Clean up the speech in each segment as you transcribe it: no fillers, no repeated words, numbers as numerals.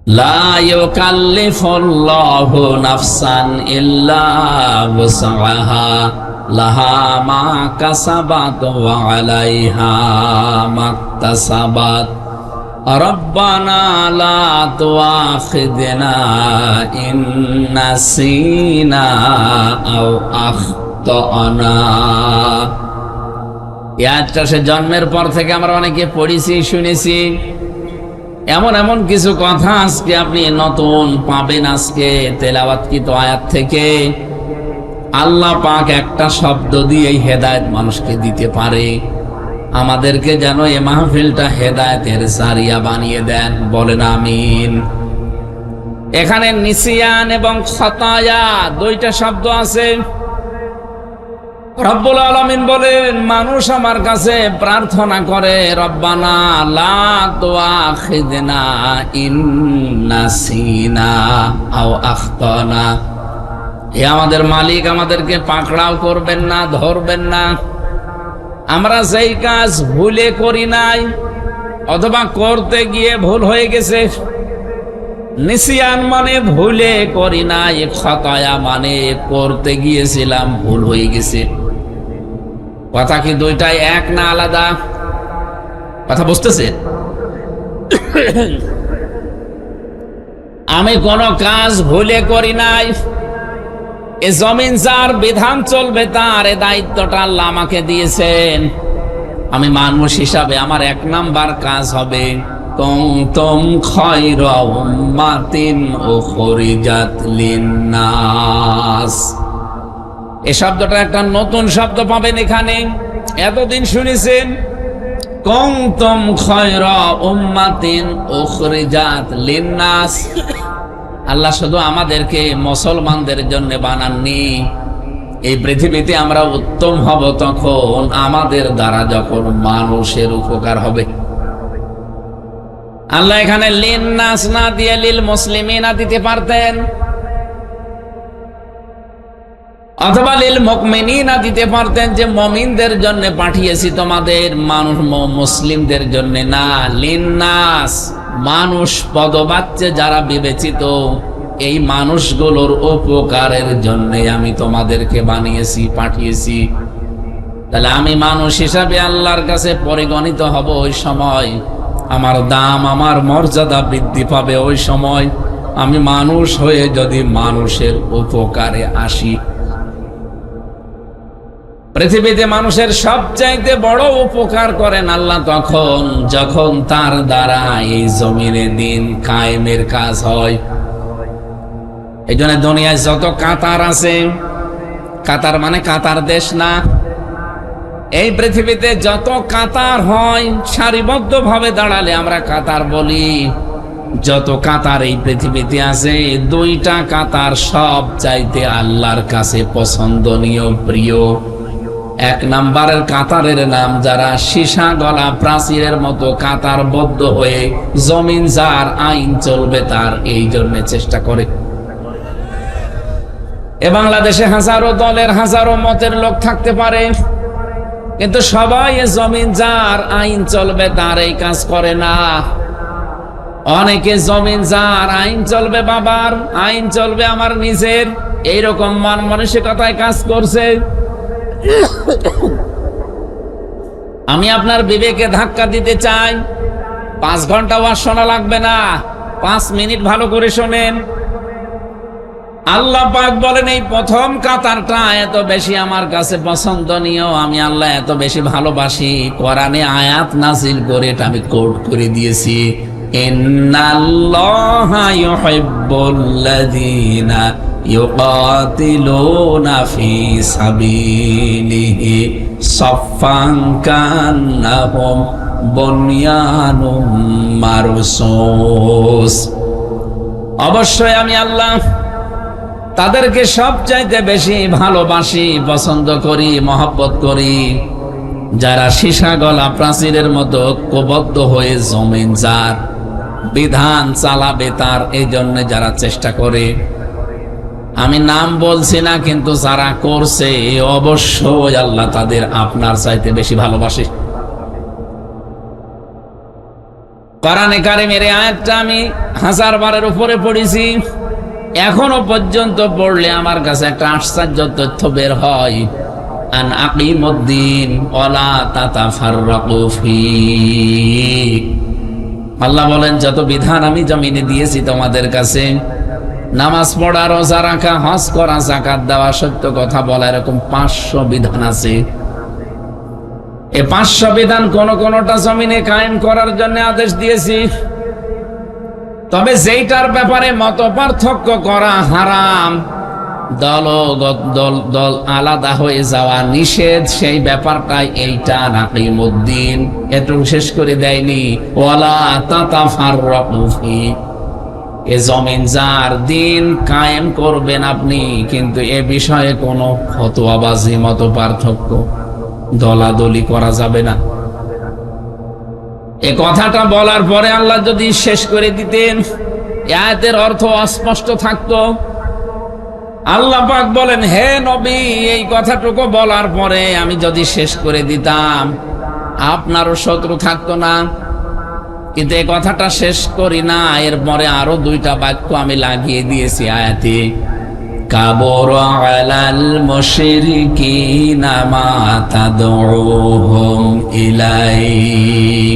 লা ইউকাল্লিফুল্লাহু নাফসান ইল্লা ওয়াসআহা লাহা মা কাসাবাত ওয়া আলাইহা মাকতাসাবাত রব্বানা লা তুআখিযনা ইন নাসিনা আও আখতানা। এই আয়াতটা সে জন্মের পর থেকে আমরা অনেকে পড়েছি, শুনেছি। এমন এমন কিছু কথা আজকে আপনি নতুন পাবেন আজকে তেলাওয়াতকৃত আয়াত থেকে। আল্লাহ পাক একটা শব্দ দিয়ে হেদায়েত মানুষকে দিতে পারে। আমাদেরকে যেন এই মাহফিলটা হেদায়েতের জারিয়া বানিয়ে দেন, বলেন আমিন। এখানে নিসিয়ান এবং খতায়া দুইটা শব্দ আছে। রব্বুল আলামিন বলেন, মানুষ আমার কাছে প্রার্থনা করে, রব্বানা লা তুআখিযনা ইন নাসিনা আও আখতানা। হে আমাদের মালিক, আমাদেরকে পাকড়াও করবেন না, ধরবেন না। আমরা যেই কাজ ভুলে করি নাই অথবা করতে গিয়ে ভুল হয়ে গেছে। নিসিয়ান মানে ভুলে করি নাই, খতায়া মানে করতে গিয়েছিলাম, ভুল হয়ে গেছে। কথা কি দুইটাই এক না আলাদা? কথা বুঝতেছে? আমি কোন কাজ ভুলে করি নাই। এ জমিন যার, বিধান চলবে তার, এ দায়িত্বটা আল্লাহ আমাকে দিয়েছেন। আমি মানুষ হিসাবে আমার এক নাম্বার কাজ হবে কুনতুম খায়রা উম্মাতিন উখরিজাত লিন্নাস। এই শব্দটা একটা নতুন শব্দ পাবেন এখানে। এতদিন শুনেছেন কুনতুম খায়রা উম্মাতিন উখরিজাত লিন্নাস। আল্লাহ শুধু আমাদেরকে মুসলমানদের জন্য বানাননি। এই পৃথিবীতে আমরা উত্তম হব তখন আমাদের দ্বারা যখন মানুষের উপকার হবে। আল্লাহ এখানে লিন্নাস না দিয়ে লিল মুসলিমিনা দিতে পারতেন, অথবা লিল মুমিনিনা দিতে পারতেন, যে মুমিনদের জন্য পাঠিয়েছি তোমাদের, মানুষ মুসলিমদের জন্য না। লিন্নাস মানুষ, পদবাচ্যে যারা বিবেচিত, এই মানুষগুলোর উপকারের জন্য আমি তোমাদেরকে বানিয়েছি, পাঠিয়েছি। তাহলে আমি মানুষ হিসাবে আল্লাহর কাছে পরিগণিত হব। ওই সময় আমার দাম, আমার মর্যাদা বৃদ্ধি পাবে। ওই সময় আমি মানুষ হয়ে যদি মানুষের উপকারে আসি। পৃথিবীতে মানুষের সবচাইতে বড় উপকার করেন আল্লাহ তখন যখন তার দ্বারা এই জমিনে দিন কায়েমের কাজ হয়। এই জন্য দুনিয়ায় যত কাতার আছে, কাতার মানে কাতার দেশ না, এই পৃথিবীতে যত কাতার হয় সারিবদ্ধ ভাবে দাঁড়ালে আমরা কাতার বলি। যত কাতার এই পৃথিবীতে আছে, দুইটা কাতার সব চাইতে আল্লাহর কাছে পছন্দনীয়, প্রিয়। এক নাম্বারের কাতারের নাম যারা সীসা গলা প্রাচীরের মতো কাতারবদ্ধ হয়ে জমিন যার, আইন চলবে তার, এই জন্য চেষ্টা করে। এ বাংলাদেশে হাজারো দলের, হাজারো মতের লোক থাকতে পারে, কিন্তু সবাই জমিন যার, আইন চলবে তার এই কাজ করে না। অনেকে জমিন যার, আইন চলবে বাবার, আইন চলবে আমার নিজের, এইরকম মন মানসিকতায় কাজ করছে। আমি আপনার বিবেকে ধাক্কা দিতে চাই। 5 ঘন্টা ওয়াজ শোনা লাগবে না, 5 মিনিট ভালো করে শোনেন। আল্লাহ পাক বলেন, এই প্রথম কাতারটা এত বেশি আমার কাছে পছন্দনীয়, আমি আল্লাহ এত বেশি ভালোবাসি, কোরআনে আয়াত নাযিল করে এটা আমি কোট করে দিয়েছি। ইন্নাল্লাহা ইউহিব্বুল্লাযীনা ইউকাতিলুনা ফি সাবিলিহি সাফফান কান্নাহুম বুনয়ানুম মারসুস। অবশ্যই আমি আল্লাহ তাদেরকে সবচাইতে বেশি ভালোবাসি, পছন্দ করি, মহব্বত করি, যারা সীসা গলা প্রাচীরের মতো ঐক্যবদ্ধ হয়ে জমিন যার, বিধান চালাবে তার, এই জন্য যারা চেষ্টা করে। আমি নাম বলছি না, কিন্তু যারা করছে অবশ্যই আল্লাহ তাদের আপনার চাইতে বেশি ভালোবাসে। কোরআনে কারিমের আয়াতটা আমি 1000 বারের উপরে পড়েছি, এখনো পর্যন্ত পড়লে আমার কাছে একটা আশ্চর্য তথ্য বের হয়। আন আকিমুদ্দিন ওয়ালা তাতাফাররাকু ফি। আল্লাহ বলেন, যত বিধান আমি জমিনে দিয়েছি তোমাদের কাছে, নামাজ পড়া, রোজা রাখা, হজ করা, যাকাত দেওয়া, সত্য কথা বলা, এরকম 500 বিধান আছে। এই 500 বিধান কোনটা জমিনে কায়েম করার জন্য আদেশ দিয়েছি। তবে যেইটার ব্যাপারে মত পার্থক্য করা হারাম, দল আলাদা হয়ে যাওয়া নিষেধ, সেই ব্যাপারটাই এইটা নাকিমুদ্দিন। একটু শেষ করে দেয়নি, ওয়ালা তাতাফাররাকু ফি। এ জমিন যার, দিন কায়েম করবেন আপনি, কিন্তু এ বিষয়ে কোনো ফতোয়াবাজি, মত পার্থক্য, দলাদলি করা যাবে না। এ কথাটা বলার পরে আল্লাহ যদি শেষ করে দিতেন, আয়াতের অর্থ অস্পষ্ট থাকতো। আল্লাহ পাক বলেন, হে নবী, এই কথাটুকু বলার পরে আমি যদি শেষ করে দিতাম, আপনারও শত্রু থাকতো না। কিন্তু এই কথাটা শেষ করি না, এরপরে আরো 2টা বাক্য আমি লাগিয়ে দিয়েছি আয়াতে। কাবুরা আলাল মুশরিকিনা মা তাদউহুম ইলাইহি।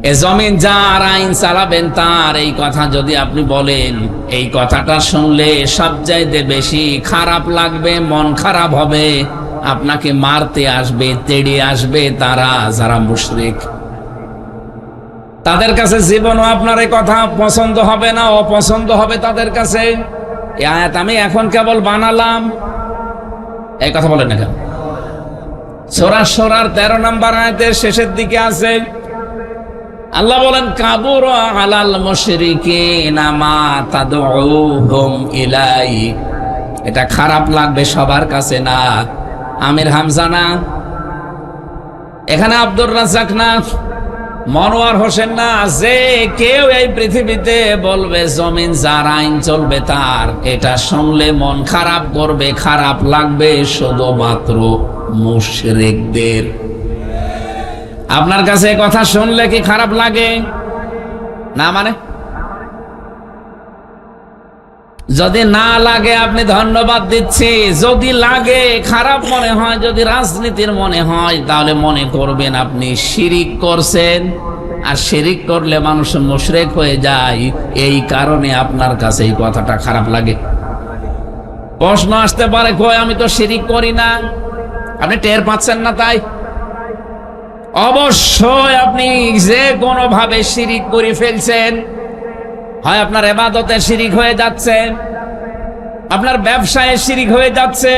এ জমিন যার, আইন চালাবেন তার, এই কথা যদি আপনি বলেন, এই কথাটা শুনলে সবচাইতে বেশি খারাপ লাগবে, মন খারাপ হবে, আপনাকে মারতে আসবে, তেড়ে আসবে তারা যারা মুশরিক। তাদের কাছে জীবনও আপনার এই কথা পছন্দ হবে না, অপছন্দ হবে তাদের কাছে। এই আয়াত আমি এখন কেবল বানালাম, এই কথা বলেন না কেন? সূরা শুরার 13 নম্বর আয়াতের শেষের দিকে আছে, আল্লাহ বলেন, কাবুরা আলাল মুশরিকিনা মা তাদউহুম ইলাইহি। এটা খারাপ লাগবে সবার কাছে না। আমির হামজা না, এখানে আব্দুর রাজ্জাক না, মনোয়ার হোসেন না, যে কেউ এই পৃথিবীতে বলবে জমিন যার, আইন চলবে তার, এটা শুনলে মন খারাপ করবে, খারাপ লাগবে শুধুমাত্র মুশরিকদের। আপনার কাছে কথা শুনলে কি খারাপ লাগে না? মানে যদি না লাগে আপনি ধন্যবাদ দিচ্ছি, যদি লাগে, খারাপ মনে হয়, যদি রাজনীতির মনে হয়, তাহলে মনে করবেন আপনি শিরিক করছেন। আর শিরিক করলে মানুষ মুশরিক হয়ে যায়, এই কারণে আপনার কাছে এই কথাটা খারাপ লাগে। প্রশ্ন আসতে পারে, কই আমি তো শিরিক করি না, আপনি টের পাচ্ছেন না? তাই অবশ্যই আপনি যে কোনো ভাবে শিরিক করে ফেলছেন। হয় আপনার ইবাদতে শিরিক হয়ে যাচ্ছে, আপনার ব্যবসায় শিরিক হয়ে যাচ্ছে,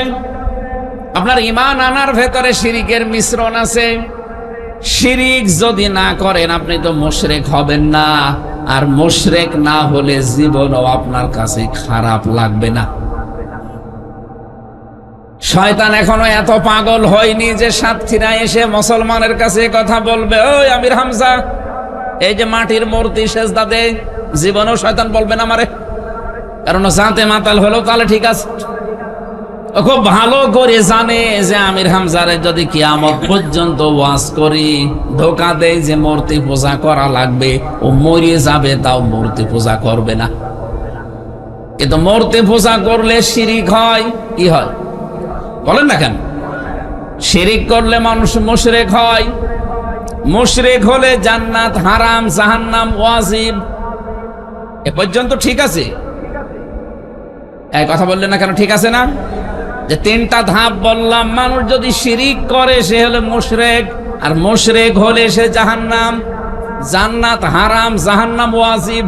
আপনার ঈমান আনার ভেতরে শিরিকের মিশ্রণ আছে। শিরিক যদি না করেন আপনি তো মুশরিক হবেন না, আর মুশরিক না হলে জীবনও আপনার কাছে খারাপ লাগবে না। শয়তান এখনো এত পাগল হয়নি যে সাতক্ষীরা এসে মুসলমানের কাছে কথা বলবে, ওই আমির হামজা, এই যে মাটির মূর্তি সেজদা দে। জীবনেও শয়তান বলবে না আমারে, কারণ জাতে মাতাল হলো, তাহলে ঠিক আছে। ও খুব ভালো করে জানে যে আমির হামজারে যদি কিয়ামত পর্যন্ত ওয়াজ করি, ধোকা দেয় যে মূর্তি পূজা করা লাগবে, ও মরিয়ে যাবে, তাও মূর্তি পূজা করবে না। কিন্তু মূর্তি পূজা করলে শিরিক হয়। কি হয় বলেন না কেন? শিরিক করলে মানুষ মুশরিক হয়। মুশরিক হলে জান্নাত হারাম, জাহান্নাম ওয়াজিব। এ পর্যন্ত ঠিক আছে? এই কথা বললেন না কেন? ঠিক আছে না? যে 3টা ধাপ বললাম, মানুষ যদি শিরিক করে সে হলে মুশরিক, আর মুশরিক হলে সে জাহান্নাম, জান্নাত হারাম, জাহান্নাম ওয়াজিব।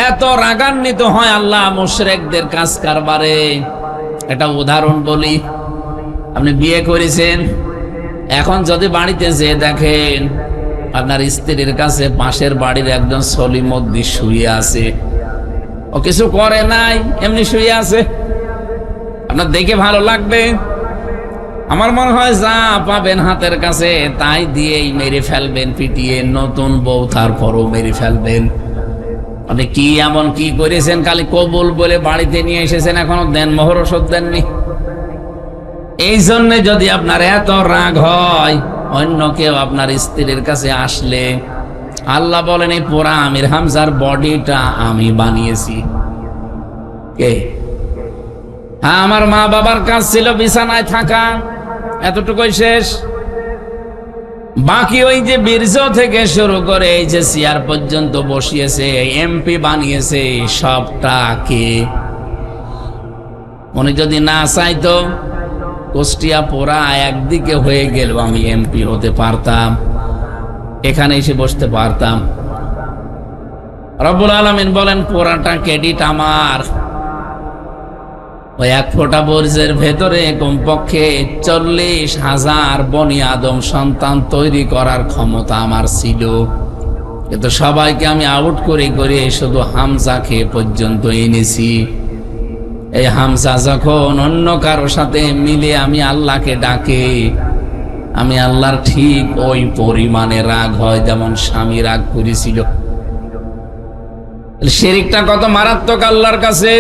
এত রাগান্বিত হয় আল্লাহ মুশরিকদের কাজ কারবারে। একটা উদাহরণ বলি, আপনি বিয়ে করেছেন, এখন যদি বাড়িতে যেয়ে দেখেন আপনার স্ত্রীর কাছে পাশের বাড়ির একজন সলিমদ্দি শুয়ে আছে, ও কিছু করে নাই, এমনি শুয়ে আছে, আপনার দেখে ভালো লাগবে? আমার মনে হয় যা পাবেন হাতের কাছে তাই দিয়েই মেরে ফেলবেন, পিটিয়ে। নতুন বউ, তারপরও মেরে ফেলবেন। আপনি কি এমন কি করেছেন? খালি কবুল বলে বাড়িতে নিয়ে এসেছেন, এখনো দেন মোহর ওষুধ দেননি। এই জন্য যদি আপনার এত রাগ হয়, অন্য কেউ আপনার স্ত্রীর কাছে আসলে আল্লাহ বলেন এই পোড়া আমির হামজার বডিটা আমি বানিয়েছি। কে? হ্যাঁ, আমার মা বাবার কাজ ছিল বিছানায় থাকা, এতটুকুই শেষ। বাকি ওই যে বীর্য থেকে শুরু করে এই যে চেয়ার পর্যন্ত বসিয়েছে, এমপি বানিয়েছে, সবটা কে? উনি যদি না চাইতো কুষ্টিয়া পোড়া একদিকে হয়ে গেল আমি এমপি হতে পারতাম, এখানে এসে বসতে পারতাম। রব্বুল আলামিন বলেন পোড়াটা ক্রেডিট আমার। ওই 1 ফোঁটা বর্জ্যের ভেতরে কমপক্ষে 40,000 বনি আদম সন্তান তৈরি করার ক্ষমতা আমার ছিল, কিন্তু সবাইকে আমি আউট করে করে শুধু হামজাকে পর্যন্ত এনেছি। এই হামজা যখন অন্য কারো সাথে মিলে আমি আল্লাহকে ডাকে, আমি আল্লাহর ঠিক ওই পরিমাণে রাগ হয় যেমন স্বামী রাগ করেছিল। শিরকটা কত মারাত্মক আল্লাহর কাছে।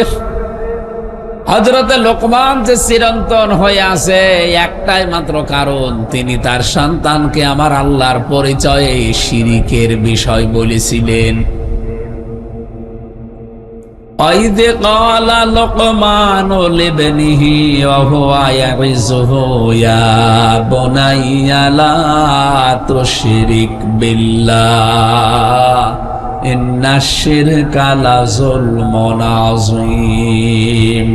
হযরতে লোকমান যে চিরন্তন হয়ে আছে একটাই মাত্র কারণ, তিনি তার সন্তানকে আমার আল্লাহর পরিচয়ে শিরকের বিষয় বলেছিলেন। وَإِذْ قَالَ لُقْمَانُ لِابْنِهِ وَهُوَ يَعِظُهُ يَا بُنَيَّ لَا تُشْرِكْ بِاللَّهِ إِنَّ الشِّرْكَ لَظُلْمٌ عَظِيمٌ।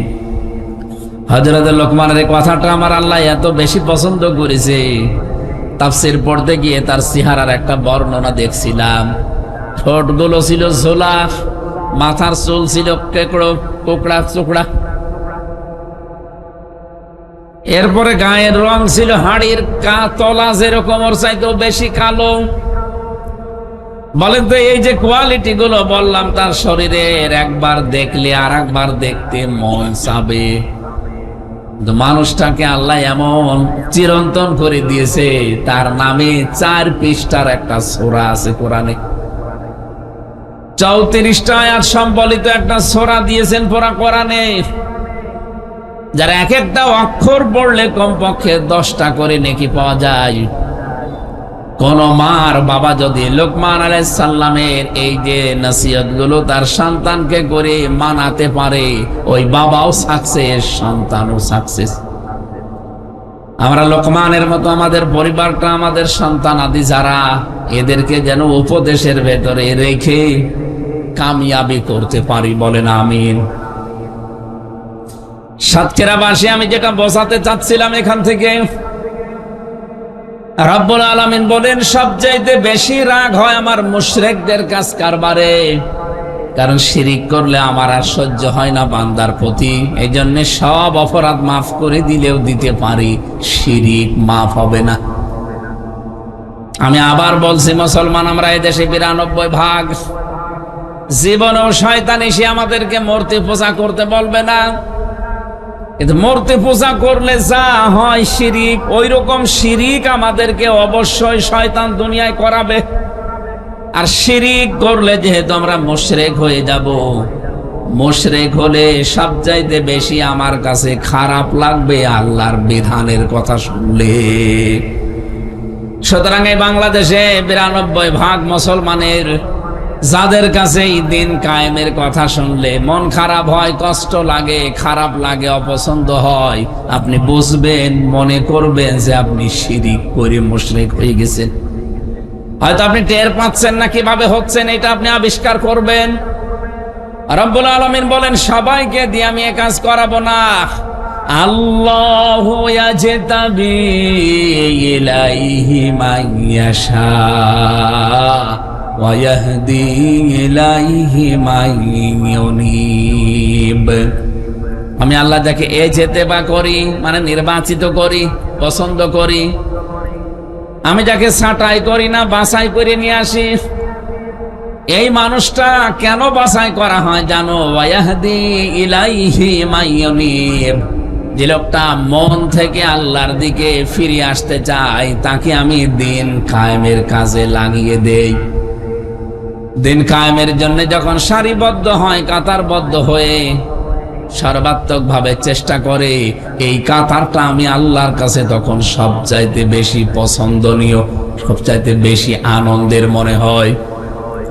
হযরত লোকমানের এই কথাটা আমার আল্লাহ এত বেশি পছন্দ করেছে, তাফসীর পড়তে গিয়ে তার চেহারার একটা বর্ণনা দেখছিলাম। ঠোঁটগুলো ছিল ঝোলা, মাথার চুল ছিল কোকড়া চোকড়া, এরপরে গায়ের রং ছিল হাড়ির তলা যেরকম, ওর চাইতেও বেশি কালো। বলেন তো এই যে কোয়ালিটি গুলো বললাম তার শরীরের, একবার দেখলে আর একবার দেখতে মন চাবে। মানুষটাকে আল্লাহ এমন চিরন্তন করে দিয়েছে, তার নামে 4 পৃষ্ঠার একটা সূরা আছে কোরআনে, 34টা আয়াত সম্বলিত একটা সূরা দিয়েছেন পুরা কোরআনে, যারা এক একটা অক্ষর পড়লে কমপক্ষে 10টা করে নেকি পাওয়া যায়। কোন মার বাবা যদি লোকমান আলাইহিস সালামের এই যে নসিহত গুলো তার সন্তানকে করে মানাতে পারে, ওই বাবাও সাকসেস, সন্তানও সাকসেস। আমরা লোকমানের মতো আমাদের পরিবারটা, আমাদের সন্তান আদি যারা, এদেরকে যেন উপদেশের ভেতরে রেখে কামিয়াবি করতে পারি, বলেন আমিন। সাতক্ষীরাবাসী, আমি যেটা বোঝাতে চাচ্ছিলাম এখান থেকে, রব্বুল আলামিন বলেন সবচাইতে বেশি রাগ হয় আমার মুশরিকদের কাজ কারবারে, কারণ শিরিক করলে আমার আর সহ্য হয় না বান্দার প্রতি। এই জন্য সব অপরাধ মাফ করে দিলেও দিতে পারি, শিরিক মাফ হবে না। আমি আবার বলছি, মুসলমান আমরা এদেশে 92%। জীবনেও শয়তান এসে আমাদেরকে মূর্তি পূজা করতে বলবে না, কিন্তু মূর্তি পূজা করলে যা হয় শিরিক, ওই রকম শিরিক আমাদেরকে অবশ্যই শয়তান দুনিয়ায় করাবে। আর শিরিক করলে যেহেতু আমরা মুশরিক হয়ে যাব, মুশরিক হলে সবচাইতে বেশি আমার কাছে খারাপ লাগবে আল্লাহর বিধানের কথা শুনলে। সুতরাং এই বাংলাদেশে 92% মুসলমানের, যাদের কাছে এই দিন কায়েমের কথা শুনলে মন খারাপ হয়, কষ্ট লাগে, খারাপ লাগে, অপছন্দ হয়, আপনি বুঝবেন, মনে করবেন যে আপনি শিরিক করে মুশরিক হয়ে গেছেন। হয়তো আপনি টের পাচ্ছেন না কিভাবে হচ্ছেন, এটা আপনি আবিষ্কার করবেন। রব্বুল আলামিন বলেন সবাইকে দিয়ে আমি এ কাজ করাবো না। আল্লাহু ইয়াজতাবি ইলাইহি মান ইয়াশা ওয়া ইয়াহদি ইলাইহি মান ইউনিব। আমি আল্লাহ যাকে ইজতেবা করি, মানে নির্বাচিত করি, পছন্দ করি, আমি যাকে ছাঁটাই করি না, বাছাই করে নিয়ে আসি। এই মানুষটা কেন বাছাই করা হয় জানো? ওয়াহদি ইলাইহি মাইয়ুনিব, যে লোকটা মন থেকে আল্লাহর দিকে ফিরে আসতে চায়, তাকে আমি দিন কায়েমের কাজে লাগিয়ে দেই। দিন কায়েমের জন্য যখন সারিবদ্ধ হয়, কাতারবদ্ধ হয়ে সর্বাত্মক ভাবে চেষ্টা করে এই কাতারটা আমি আল্লাহর কাছে তখন সবচাইতে বেশি পছন্দনীয়, সবচাইতে বেশি আনন্দের মনে হয়।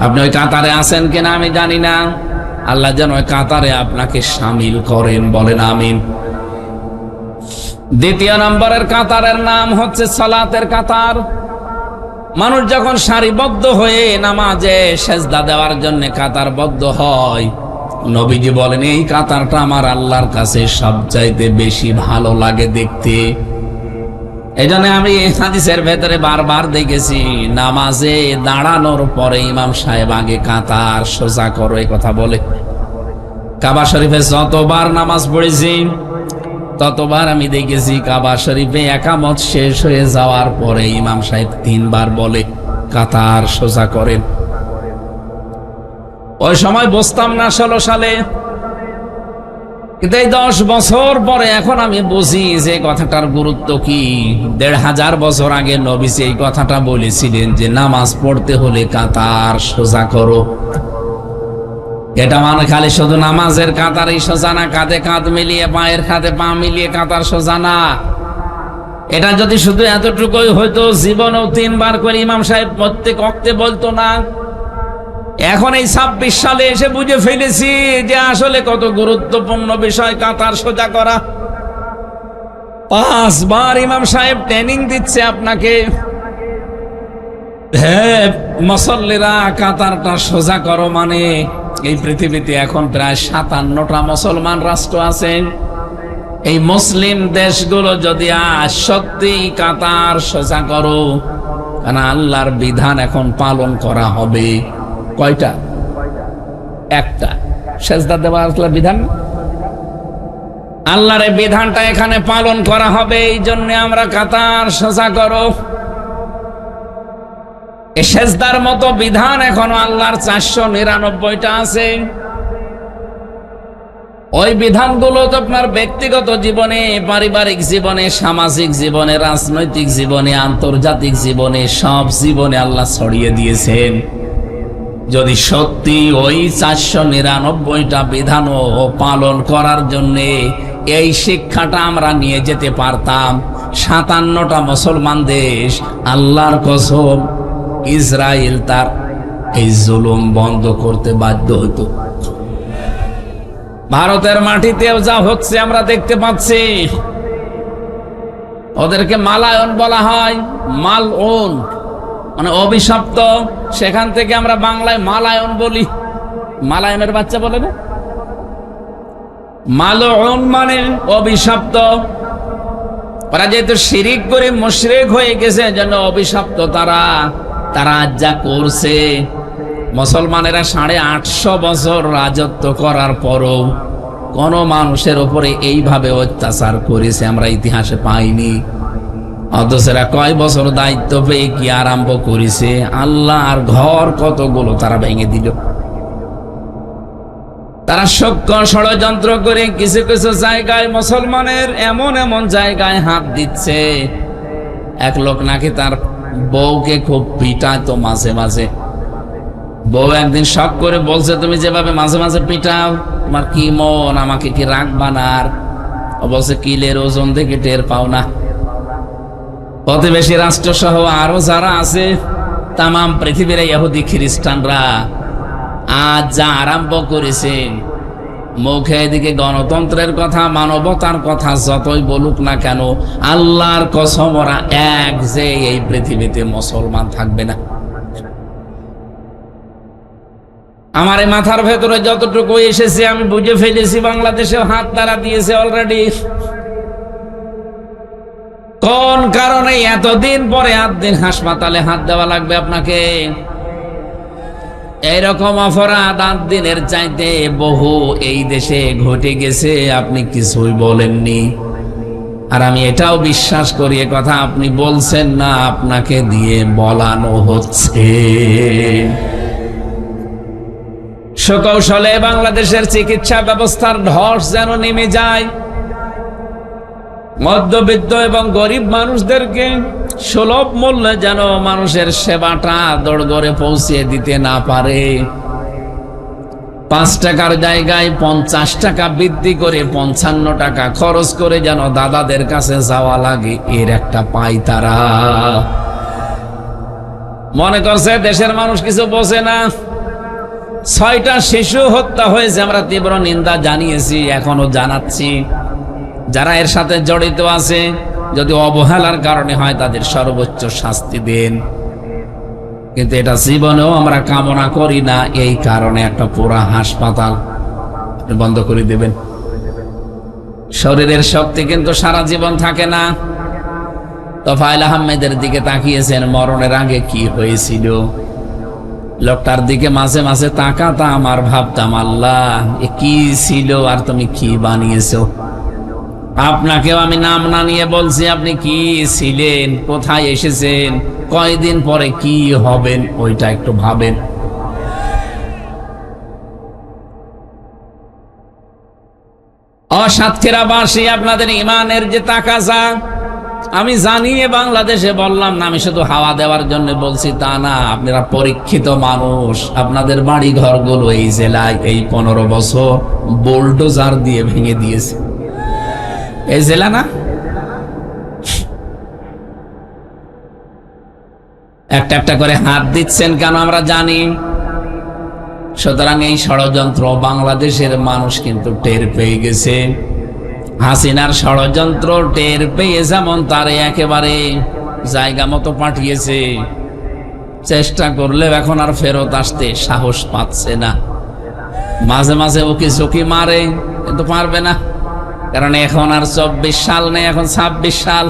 আপনি ওই কাতারে আছেন কিনা আমি জানি না, আল্লাহ যেন ওই কাতারে আপনাকে শামিল করেন, বলেন আমিন। দ্বিতীয় নম্বরের কাতারের নাম হচ্ছে সালাতের কাতার। মানুষ যখন সারিবদ্ধ হয়ে নামাজে সেজদা দেওয়ার জন্য কাতারবদ্ধ হয়, নবীজি বলেন এই কাতারটা আমার আল্লাহর কাছে সবচাইতে বেশি ভালো লাগে দেখতে। এই জন্য আমি হাদিসের ভেতরে বারবার দেখেছি, নামাজে দাঁড়ানোর পরে ইমাম সাহেব আগে কাতার সোজা করো এই কথা বলে। কাবা শরীফে যতবার নামাজ পড়েছি ততবার আমি দেখেছি কাবা শরীফে একামত শেষ হয়ে যাওয়ার পরে ইমাম সাহেব 3 বার বলে কাতার সোজা করেন। ওই সময় বসতাম না 16 সালে, কিন্তু এই 10 বছর পরে এখন আমি বুঝি যে কথাটার গুরুত্ব কি। 1500 বছর আগে নবী এই কথাটা বলেছিলেন যে নামাজ পড়তে হলে কাতার সোজা করো। এটা মানে খালি শুধু নামাজের কাতারই সোজা না, কাঁধে কাঁধ মিলিয়ে পায়ের কাঁধে পা মিলিয়ে কাতার সোজা না। এটা যদি শুধু এতটুকুই হয়তো জীবনেও 3 বার করে ইমাম সাহেব প্রত্যেক ওয়াক্তে বলতো না। এখন এই 26 সালে এসে বুঝে ফেলেছি যে আসলে কত গুরুত্বপূর্ণ বিষয় কাতার সোজা করা। 5 বার ইমাম সাহেব ট্রেনিং দিচ্ছে আপনাকে, হ্যাঁ মুসল্লিরা কাতারটা সোজা করো। মানে এই পৃথিবীতে এখন প্রায় 57টা মুসলমান রাষ্ট্র আছে। এই মুসলিম দেশগুলো যদি সত্যি কাতার সোজা করো, কারণ আল্লাহর বিধান এখন পালন করা হবে। কয়টা? একটা। সেজদা দেওয়া আল্লাহর বিধান, আল্লাহর বিধানটা এখানে পালন করা হবে। এই জন্য আমরা কাতার সোজা করো। এই সেজদার মতো বিধান এখনো আল্লাহর 499টা আছে। ওই বিধানগুলো তো আপনার ব্যক্তিগত জীবনে, পারিবারিক জীবনে, সামাজিক জীবনে, রাজনৈতিক জীবনে, আন্তর্জাতিক জীবনে, সব জীবনে আল্লাহ ছড়িয়ে দিয়েছেন। যদি সত্যি ওই 499টা বিধানও পালন করার জন্য এই শিক্ষাটা আমরা নিয়ে যেতে পারতাম, 57টা মুসলমান দেশ, আল্লাহর কসম ইসরায়েল তার এই জুলুম বন্ধ করতে বাধ্য হতো। ভারতের মাটিতেও যা হচ্ছে আমরা দেখতে পাচ্ছি। ওদেরকে মালায়ন বলা হয়, মালউন মানে অভিশপ্ত। সেখান থেকে আমরা বাংলায় মালায়ন বলি, মালায়নের বাচ্চা বলে না, মালউন মানে অভিশপ্ত। ওরা যেহেতু শিরিক করে মুশরিক হয়ে গেছে, জন্য অভিশপ্ত তারা। তারা যা করছে, মুসলমানেরা 850 বছর রাজত্ব করার পরও কোন মানুষের উপরে এইভাবে অত্যাচার করেছে আমরা ইতিহাসে পাইনি। অথচ এরা কয় বছর দায়িত্ব পেয়ে কি আরম্ভ করেছে, আল্লাহর ঘর কতগুলো তারা ভেঙে দিল। তারা সক্ষ ষড়যন্ত্র করে কিছু কিছু জায়গায় মুসলমানের এমন এমন জায়গায় হাত দিচ্ছে। এক লোক নাকি তার বউকে খুব পিটাতো মাঝে মাঝে। বউ একদিন শখ করে বলছে, তুমি যেভাবে মাঝে মাঝে পিটাও, তোমার কি মন, আমাকে কি রাখবা না? আর বলছে, কিলের ওজন দেখে টের পাও না? প্রতিবেশী রাষ্ট্র সহ আরো যারা আছে, তামাম পৃথিবীর ইহুদি খ্রিস্টানরা আজ যা আরম্ভ করেছে, মুখে এদিকে গণতন্ত্রের কথা, মানবতার কথা যতই বলুক না কেন, আল্লাহর কসম ওরা এক যে এই পৃথিবীতে মুসলমান থাকবে না। আমার এই মাথার ভেতরে যতটুকু এসেছে আমি বুঝে ফেলেছি, বাংলাদেশেও হাত তারা দিয়েছে অলরেডি। কোন কারণে এতদিন পরে 8 দিন হাসপাতালে হাত দেওয়া লাগবে আপনাকে? এইরকম অপরাধ 8 দিনের চাইতে বহু এই দেশে ঘটে গেছে, আপনি কিছুই বলেননি। আর আমি এটাও বিশ্বাস করি এ কথা আপনি বলছেন না, আপনাকে দিয়ে বলানো হচ্ছে। সুকৌশলে বাংলাদেশের চিকিৎসা ব্যবস্থার ধস যেন নেমে যায়। মধ্যবিত্ত এবং গরিব মানুষদেরকে সুলভ মূল্যে যেন মানুষের সেবাটা দোরগোড়ে পৌঁছে দিতে না পারে। 5 টাকার জায়গায় 50 টাকা বৃদ্ধি করে 55 টাকা খরচ করে যেন দাদাদের কাছে যাওয়া লাগে, এর একটা পাই তারা। মনে করছে দেশের মানুষ কিছু বোঝে না। 6টা শিশু হত্যা হয়েছে, আমরা তীব্র নিন্দা জানিয়েছি, এখনো জানাচ্ছি। যারা এর সাথে জড়িত আছে, যদি অবহেলার কারণে হয় তাদের সর্বোচ্চ শাস্তি দেন, কিন্তু এটা জীবনেও আমরা কামনা করি না। এই কারণে একটা পুরা হাসপাতাল বন্ধ করে দেবেন। শরীরের শক্তি কিন্তু সারা জীবন থাকে না। তোফায়েল আহমেদের দিকে তাকিয়েছেন, মরণের আগে কি হয়েছিল? লোকটার দিকে মাঝে মাঝে তাকাতাম আর ভাবতাম, আল্লাহ এ কি ছিল আর তুমি কি বানিয়েছো? আপনাকেও আমি নাম না নিয়ে বলছি, আপনি কি ছিলেন, কোথায় এসেছেন, কয়দিন পরে কি হবেন, ওইটা একটু ভাবেন। সাতক্ষীরাবাসী, আপনাদের ইমানের যে তাকাজা আমি জানি। বাংলাদেশে বললাম না, আমি শুধু হাওয়া দেওয়ার জন্য বলছি তা না। আপনারা পরীক্ষিত মানুষ। আপনাদের বাড়ি ঘরগুলো এই জেলায় এই 15 বছর বুলডোজার দিয়ে ভেঙে দিয়েছে। এই জেলা না, একটা একটা করে হাত দিচ্ছেন কেন আমরা জানি। সুতরাং এই ষড়যন্ত্র বাংলাদেশের মানুষ কিন্তু টের পেয়ে গেছে। হাসিনার ষড়যন্ত্র টের পেয়ে যেমন তারে একেবারে জায়গা মতো পাঠিয়েছে, চেষ্টা করলেও এখন আর ফেরত আসতে সাহস পাচ্ছে না। মাঝে মাঝে ওকে চকি মারে, কিন্তু পারবে না, কারণ এখন আর 24 সাল নেই, এখন 26 সাল।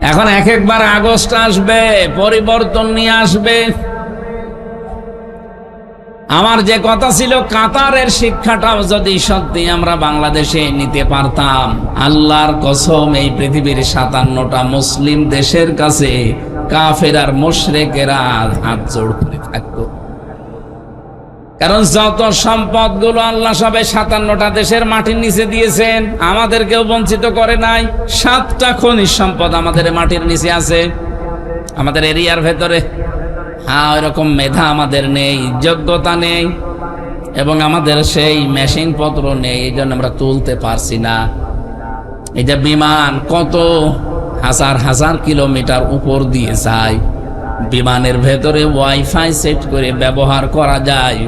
এখন একবার আগস্ট আসবে, পরিবর্তন নিয়ে আসবে। আমার যে কথা ছিল, কাতারের শিক্ষাটাও যদি সত্যি আমরা বাংলাদেশে নিতে পারতাম, আল্লাহর কসম এই পৃথিবীর 57টা মুসলিম দেশের কাছে কাফের আর মুশরিকেরা হাত জোড় করে থাকতো। কারণ যত সম্পদ গুলো আল্লাহ সবে 57টা দেশের মাটির নিচে দিয়েছেন, আমাদেরকেও বঞ্চিত করে নাই। 7টা খনিজ সম্পদ আমাদের মাটির নিচে আছে, আমাদের এরিয়ার ভেতরে। হ্যাঁ, ওইরকম মেধা আমাদের নেই, যোগ্যতা নেই, এবং আমাদের সেই মেশিন পত্র নেই। এই জন্য আমরা তুলতে পারছি না। এই যে বিমান কত হাজার হাজার কিলোমিটার উপর দিয়ে যায়, বিমানের ভেতরে ওয়াইফাই সেট করে ব্যবহার করা যায়।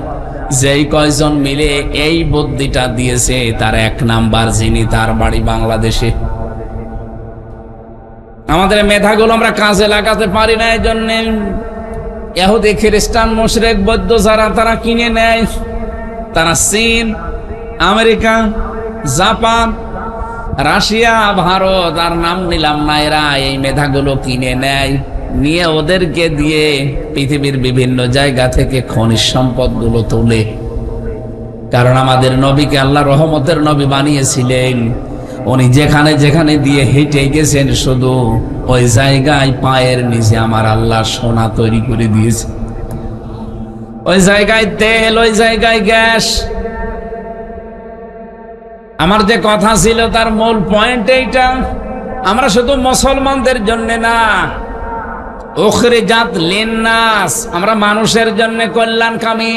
যেই কয়জন মিলে এই বুদ্ধিটা দিয়েছে, তার 1 নাম্বার যিনি, তার বাড়ি বাংলাদেশে। আমাদের মেধাগুলো আমরা কাজে লাগাতে পারি না। এই জন্য ইহুদি, খ্রিস্টান, মুশরিক, বৌদ্ধ যারা, তারা কিনে নেয়। তারা চীন, আমেরিকা, জাপান, রাশিয়া, ভারত, আর নাম নিলাম না, এরা এই মেধাগুলো কিনে নেয়, নিয়ে ওদেরকে দিয়ে পৃথিবীর বিভিন্ন জায়গা থেকে খনিজ সম্পদগুলো তোলে। কারণ আমাদের নবীকে আল্লাহ রহমতের নবী বানিয়েছিলেন। উনি যেখানে যেখানে দিয়ে হেঁটে গেছেন, শুধু ওই জায়গায় পায়ের নিচে আমার আল্লাহ সোনা তৈরি করে দিয়েছে। ওই জায়গায় তেল, ওই জায়গায় গ্যাস। আমার যে কথা ছিল তার মূল পয়েন্ট এইটা, আমরা শুধু মুসলমানদের জন্য না, উখরিজাত লিন্নাস, আমরা মানুষের জন্য কল্যাণকামী,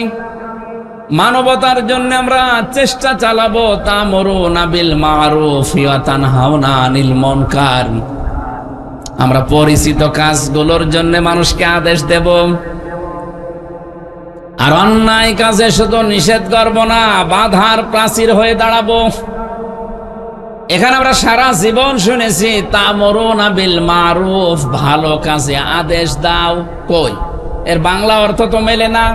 মানবতার জন্য আমরা চেষ্টা চালাবো। তা'মুরুনা বিল মা'রুফ ওয়া তানহাউনা আনিল মুনকার। আমরা পরিচিত কাজগুলোর জন্য মানুষকে আদেশ দেব, আর অন্যায় কাজে শুধু নিষেধ করব না, বাধার প্রাচীর হয়ে দাঁড়াবো। এখানে আমরা সারা জীবন শুনেছি তা'মুরুনা বিল মা'রুফ, ভালো কাজে আদেশ দাও। কই এর বাংলা অর্থ তো মেলে না।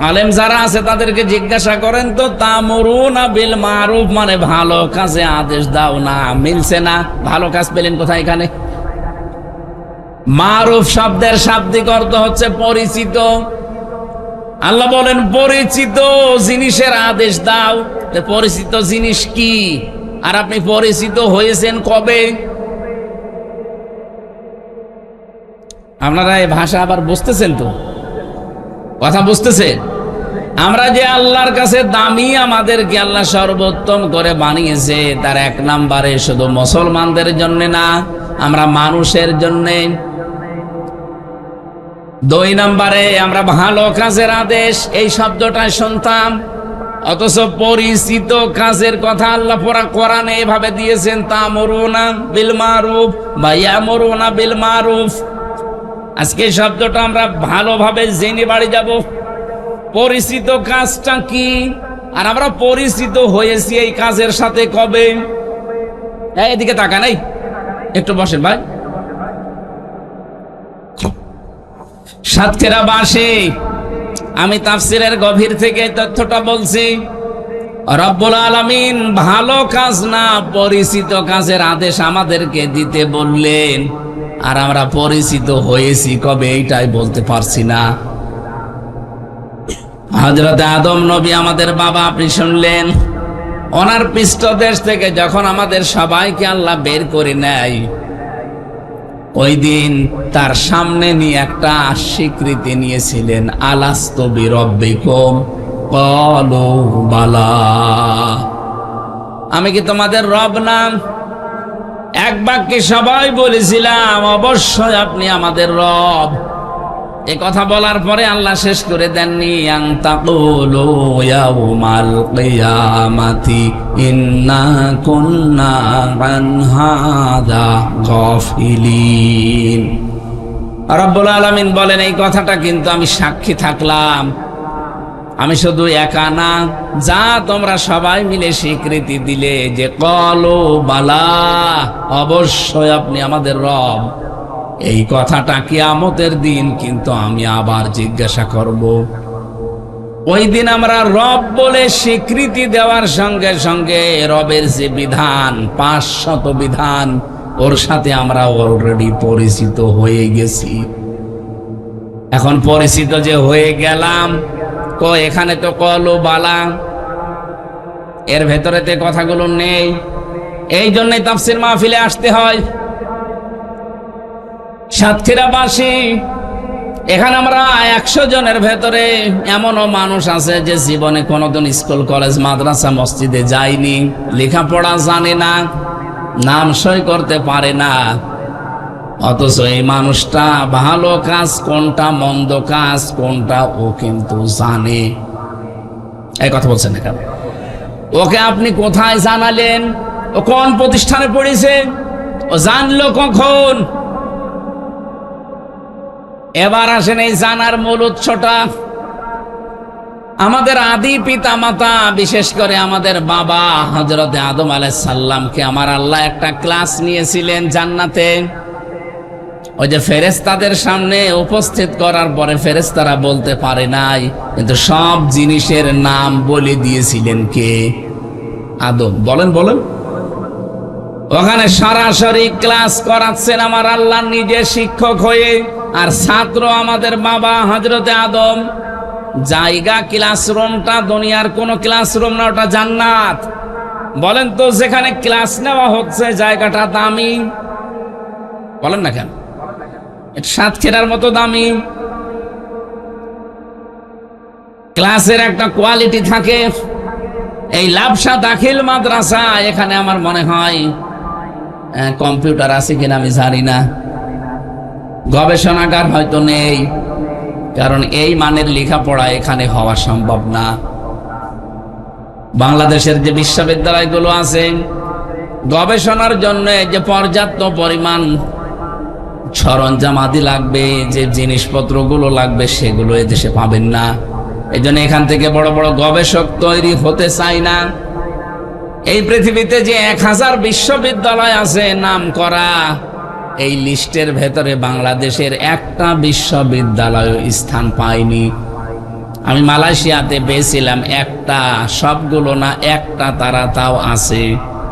আলেম যারা আছে তাদেরকে জিজ্ঞাসা করেন তো, তা'মুরুনা বিল মা'রুফ মানে ভালো কাজে আদেশ দাও, না মিলছে না। ভালো কাজ পেলেন কোথায় এখানে? মারুফ শব্দের শাব্দিক অর্থ হচ্ছে পরিচিত। আল্লাহ বলেন পরিচিত জিনিসের আদেশ দাও। পরিচিত জিনিস কি? আর আপনি পরিচিত হয়েছেন কবে? আপনারা এই ভাষা আবার বুঝতেছেন তো? কথা বুঝতেছেন? আমরা যে আল্লাহর কাছে দামি, আমাদেরকে আল্লাহ সর্বোত্তম করে বানিয়েছে, তার 1 নম্বরে শুধু মুসলমানদের জন্য না, আমরা মানুষের জন্য। দুই নম্বরে আমরা ভালো কাজের আদেশ এই শব্দটা শুনতাম, অথচ পরিচিত কাজের কথা আল্লাহ পুরা কোরআনে এভাবে দিয়েছেন, তা'মুরুনা বিল মারুফ বা ইয়ামুরুনা বিল মারুফ। আজকে শব্দটা আমরা ভালোভাবে জেনে বাড়ি যাব, পরিচিত কাজটা কি, আর আমরা পরিচিত হয়েছি এই কাজের সাথে কবে। এদিকে তাকান, এই একটু বসেন ভাই। সাতক্ষীরাবাসী, আমি তাফসিরের গভীর থেকে তথ্যটা বলছি। রব্বুল আলামিন ভালো কাজ না পরিচিত কাজের আদেশ আমাদেরকে দিতে বললেন, আর আমরা পরিচিত হয়েছি কবে এইটাই বলতে পারছি না। হযরত আদম নবী আমাদের বাবা, আপনি শুনলেন, ওনার পৃষ্ঠদেশ থেকে যখন আমাদের সবাইকে আল্লাহ বের করে নেয়, ওই দিন তার সামনে নিয়ে একটা স্বীকৃতি নিয়েছিলেন, আলাস্তু বিরব্বিকুম ক্বালু বালা, আমি কি তোমাদের রব না? এক বাক্যে সবাই বলেছিলাম, অবশ্যই আপনি আমাদের রব। এ কথা বলার পরে আল্লাহ শেষ করে দেননি, আন তাকুলু ইয়াউমাল কিয়ামাতি ইন্না কুন্না আন হাযা গাফিলিন। রব্বুল আলামিন বলেন, এই কথাটা কিন্তু আমি সাক্ষী থাকলাম, আমি শুধু একা না, যা তোমরা সবাই মিলে স্বীকৃতি দিলে যে ক্বালু বালা, অবশ্যই আপনি আমাদের রব, এই কথাটা কিয়ামতের দিন কিন্তু আমি আবার জিজ্ঞাসা করব। ওই দিন আমরা রব বলে স্বীকৃতি দেওয়ার সঙ্গে সঙ্গে রবের যে বিধান, 500 বিধান, ওর সাথে আমরা অলরেডি পরিচিত হয়ে গেছি। এখন পরিচিত যে হয়ে গেলাম, এখানে তো ক্বালু বালা, এর ভেতরেতে কথাগুলো নেই। এই জন্যই তাফসীর মাহফিলে আসতে হয়। সাতক্ষীরাবাসী, এখানে আমরা 100 জনের ভেতরে এমনও মানুষ আছে যে জীবনে কোনোদিন স্কুল কলেজ মাদ্রাসা মসজিদে যায়নি, লেখাপড়া জানে না, নাম সই করতে পারে না, অথচ এই মানুষটা ভালো কাজ কোনটা, মন্দ কাজ কোনটা ও কিন্তু জানে। এই কথা বলছেন না কেন? ওকে আপনি কোথায় জানালেন? ও কোন প্রতিষ্ঠানে পড়েছে? ও জানলো কখন? এবার আসেন এই জানার মূল উৎসটা। আমাদের আদি পিতা মাতা, বিশেষ করে আমাদের বাবা হযরতে আদম আলাইহিস সালামকে আমার আল্লাহ একটা ক্লাস নিয়েছিলেন জান্নাতে। ওই যে ফেরেশতাদের সামনে উপস্থিত করার পরে ফেরেশতারা বলতে পারে নাই, কিন্তু সব জিনিসের নাম বলে দিয়েছিলেন কে? আদম। বলেন বলেন। ওখানে সরাসরি ক্লাস করাচ্ছেন আমার আল্লাহ নিজে শিক্ষক হয়ে, আর ছাত্র আমাদের বাবা হযরতে আদম। জায়গা ক্লাসরুমটা দুনিয়ার কোন ক্লাসরুম না, ওটা জান্নাত। বলেন তো, যেখানে ক্লাস নেওয়া হচ্ছে জায়গাটা দামি? বলেন না কেন? এটা সাতক্ষীরার মতো দামি। ক্লাসের একটা কোয়ালিটি থাকে। এই লাবসা দাখিল মাদ্রাসা, এখানে আমার মনে হয় কম্পিউটার আছে কিনা আমি জানি না, গবেষণাগার হয়তো নেই, কারণ এই মানের লেখাপড়া এখানে হওয়া সম্ভব না। বাংলাদেশের যে বিশ্ববিদ্যালয়গুলো আছে, গবেষণার জন্য যে পর্যাপ্ত পরিমাণ সরঞ্জাম আদি লাগবে, যে জিনিসপত্রগুলো লাগবে, সেগুলো এদেশে পাবেন না। এই জন্য এখান থেকে বড় বড় গবেষক তৈরি হতে চায় না। এই পৃথিবীতে যে 1000 বিশ্ববিদ্যালয় আছে নাম করা, এই লিস্টের ভেতরে বাংলাদেশের একটা বিশ্ববিদ্যালয় স্থান পায়নি। আমি মালয়েশিয়াতে পেয়েছিলাম একটা, সবগুলো না, একটা তারা তাও আছে।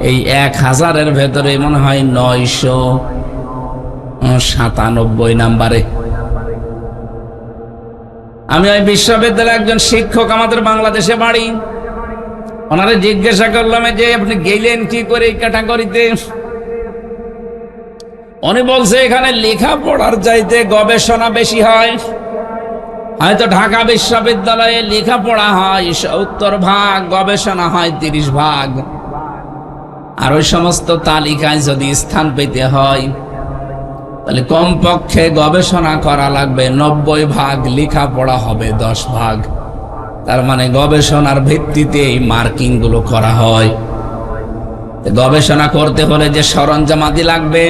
এই 1000-এর ভেতরে মনে হয় 997 নাম্বারে। আমি ওই বিশ্ববিদ্যালয়ের একজন শিক্ষক, আমাদের বাংলাদেশে বাড়ি, ওনারা জিজ্ঞাসা করলাম যে আপনি গেলেন কি করে এই ক্যাটাগরিতে? উনি বলছে এখানে লেখাপড়ার চাইতে গবেষণা বেশি হয়। হয়তো ঢাকা বিশ্ববিদ্যালয়ে লেখাপড়া হয় 70 ভাগ, গবেষণা হয় 30 ভাগ। আর ওই সমস্ত তালিকায় যদি স্থান পেতে হয়, তাহলে কমপক্ষে গবেষণা করা লাগবে 90 ভাগ, লেখাপড়া হবে 10 ভাগ। তার মানে গবেষণার ভিত্তিতে এই মার্কিং গুলো করা হয়। গবেষণা করতে হলে যে সরঞ্জামাদি লাগবে,